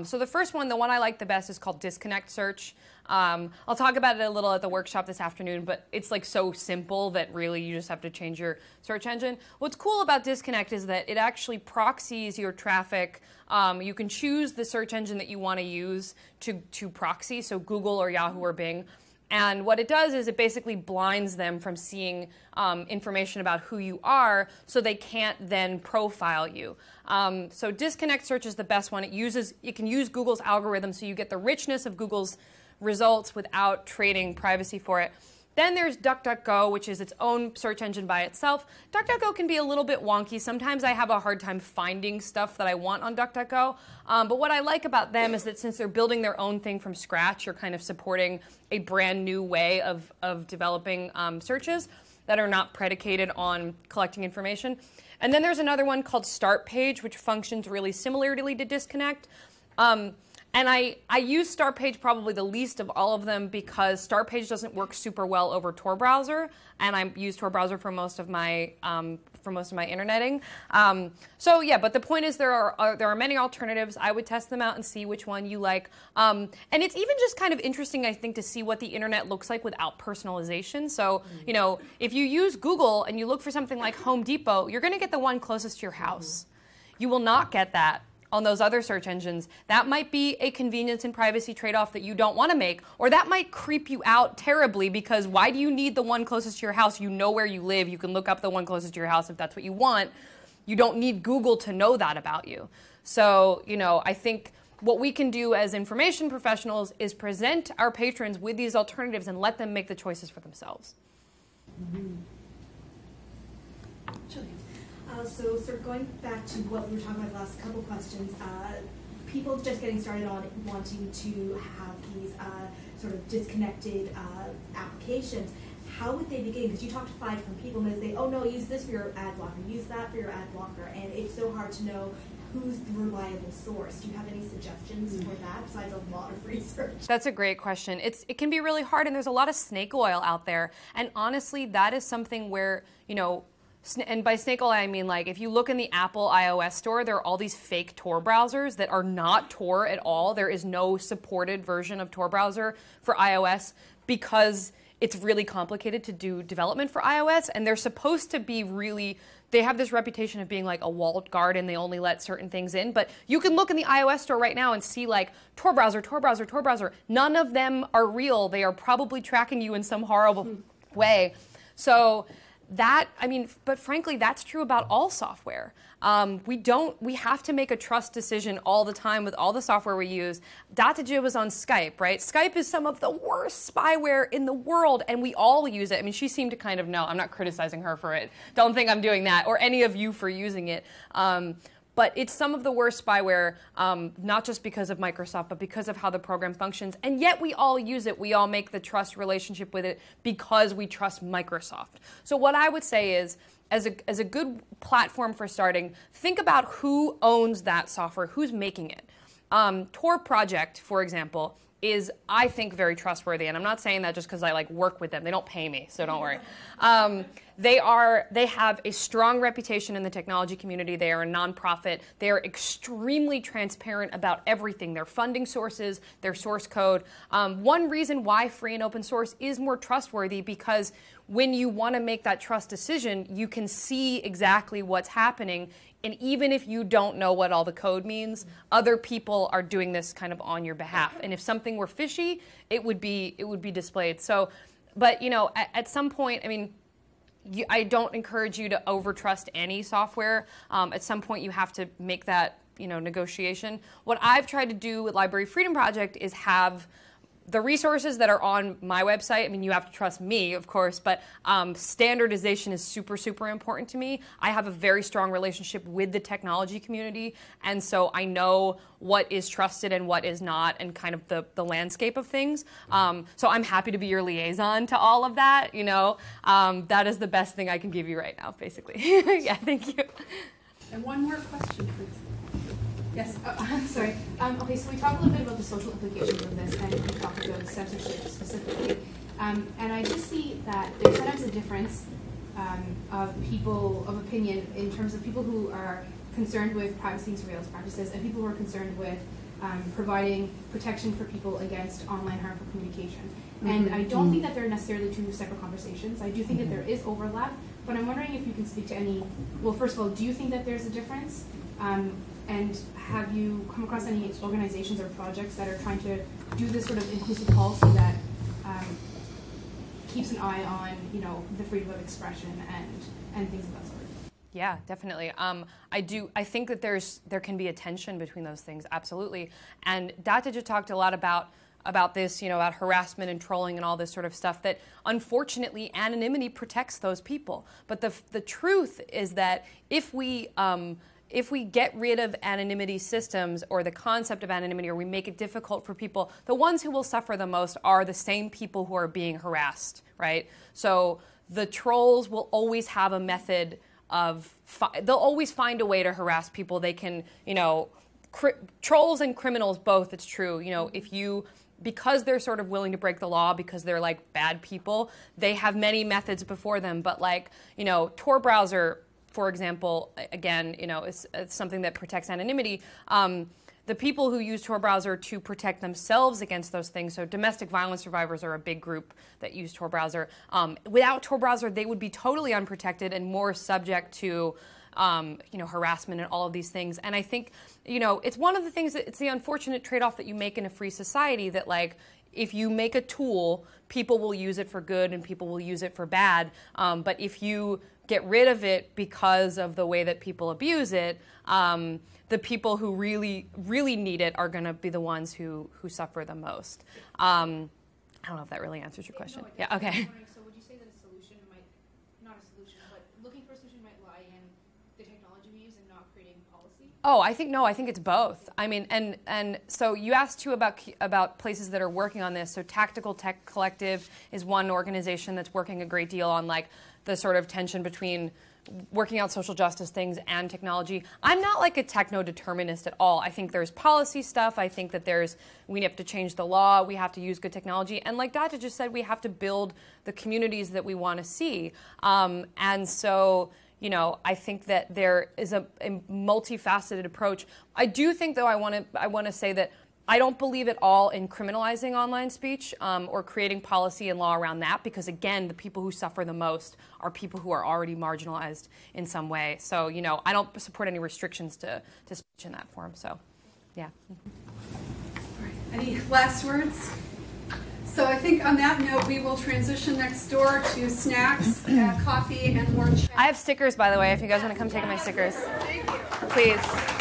So the first one, the one I like the best, is called Disconnect Search. I'll talk about it a little at the workshop this afternoon, but it's like so simple that really you just have to change your search engine. What's cool about Disconnect is that it actually proxies your traffic. You can choose the search engine that you want to use to proxy, so Google or Yahoo or Bing. And what it does is it basically blinds them from seeing information about who you are, so they can't then profile you. So Disconnect Search is the best one. It can use Google's algorithm, so you get the richness of Google's results without trading privacy for it. Then there's DuckDuckGo, which is its own search engine by itself. DuckDuckGo can be a little bit wonky. Sometimes I have a hard time finding stuff that I want on DuckDuckGo. But what I like about them is that since they're building their own thing from scratch, you're kind of supporting a brand new way of developing searches that are not predicated on collecting information. And then there's another one called Start Page, which functions really similarly to Disconnect. And I use Start Page probably the least of all of them because Start Page doesn't work super well over Tor browser, and I use Tor browser for most of my interneting. So yeah, but the point is there are many alternatives. I would test them out and see which one you like. And it's even just kind of interesting, I think, to see what the internet looks like without personalization. So you know, if you use Google and you look for something like Home Depot, you're going to get the one closest to your house. You will not get that on those other search engines. That might be a convenience and privacy trade-off that you don't want to make, or that might creep you out terribly because why do you need the one closest to your house? You know where you live. You can look up the one closest to your house if that's what you want. You don't need Google to know that about you. So, you know, I think what we can do as information professionals is present our patrons with these alternatives and let them make the choices for themselves. Mm-hmm. So sort of going back to what we were talking about the last couple questions, people just getting started on wanting to have these sort of disconnected applications, how would they begin? Because you talk to 5 different people and they say, oh no, use this for your ad blocker, use that for your ad blocker, and it's so hard to know who's the reliable source. Do you have any suggestions for that besides a lot of research? That's a great question. It can be really hard, and there's a lot of snake oil out there, and honestly, that is something where, you know, and by snake oil, I mean, like, if you look in the Apple iOS store, there are all these fake Tor browsers that are not Tor at all. There is no supported version of Tor browser for iOS because it's really complicated to do development for iOS, and they're supposed to be really, they have this reputation of being like a walled garden. They only let certain things in, but you can look in the iOS store right now and see like Tor browser, Tor browser, Tor browser. None of them are real. They are probably tracking you in some horrible way. So that, I mean, but frankly, that's true about all software. We have to make a trust decision all the time with all the software we use. Datejie was on Skype, right? Skype is some of the worst spyware in the world, and we all use it. I mean, she seemed to kind of know. I'm not criticizing her for it. Don't think I'm doing that, or any of you for using it. But it's some of the worst spyware, not just because of Microsoft, but because of how the program functions. And yet we all use it. We all make the trust relationship with it because we trust Microsoft. So what I would say is, as a good platform for starting, think about who owns that software, who's making it. Tor Project, for example, is, I think, very trustworthy. And I'm not saying that just because I like work with them. They don't pay me, so don't worry. They have a strong reputation in the technology community. They are a nonprofit. They are extremely transparent about everything, their funding sources, their source code. One reason why free and open source is more trustworthy, because when you want to make that trust decision, you can see exactly what's happening. And even if you don't know what all the code means, other people are doing this kind of on your behalf. And if something were fishy, it would be displayed. So, but you know, at some point, I mean, I don't encourage you to overtrust any software. At some point, you have to make that negotiation. What I've tried to do with Library Freedom Project is have the resources that are on my website. I mean, you have to trust me, of course, but standardization is super, super important to me. I have a very strong relationship with the technology community, and so I know what is trusted and what is not, and kind of the landscape of things. So I'm happy to be your liaison to all of that. That is the best thing I can give you right now, basically. Yeah, thank you. And one more question, please. Yes. Sorry. Okay, so we talked a little bit about the social implications of this, and we talked about censorship specifically. And I just see that there's sometimes a difference of opinion in terms of people who are concerned with privacy and surveillance practices and people who are concerned with providing protection for people against online harmful communication. And I don't think that they're necessarily two separate conversations. I do think that there is overlap, but I'm wondering if you can speak to any, well, first of all, do you think that there's a difference? And have you come across any organizations or projects that are trying to do this sort of inclusive policy that keeps an eye on, the freedom of expression and things of that sort? Yeah, definitely. I think that there can be a tension between those things, absolutely. And datejie talked a lot about this, about harassment and trolling and all this sort of stuff, that unfortunately anonymity protects those people. But the truth is that if we get rid of anonymity systems, or the concept of anonymity, or we make it difficult for people, the ones who will suffer the most are the same people who are being harassed, right? So the trolls will always have a method of, they'll always find a way to harass people. They can, trolls and criminals both, it's true. Because they're sort of willing to break the law, because they're like bad people, they have many methods before them. But Tor browser, for example, again, it's something that protects anonymity. The people who use Tor browser to protect themselves against those things, so domestic violence survivors are a big group that use Tor browser. Without Tor browser, they would be totally unprotected and more subject to harassment and all of these things. And I think, it's one of the things it's the unfortunate trade-off that you make in a free society, that if you make a tool, people will use it for good and people will use it for bad. But if you get rid of it because of the way that people abuse it, the people who really, really need it are going to be the ones who suffer the most. I don't know if that really answers your question. No, yeah, okay. So would you say that a solution might, not a solution, but looking for a solution might lie in the technology we use and not creating policy? Oh, I think it's both. I mean, and so you asked too about places that are working on this. So Tactical Tech Collective is one organization that's working a great deal on the sort of tension between working out social justice things and technology. I'm not like a techno-determinist at all. I think there's policy stuff. I think that we have to change the law. We have to use good technology. And like datejie just said, we have to build the communities that we want to see. And so, I think that there is a multifaceted approach. I do think, though, I want to say that I don't believe at all in criminalizing online speech or creating policy and law around that, because, again, the people who suffer the most are people who are already marginalized in some way. So, I don't support any restrictions to speech in that form. So, yeah. All right. Any last words? So I think on that note, we will transition next door to snacks, coffee, and more chat. I have stickers, by the way, if you guys want to come take my stickers. Thank you. Please.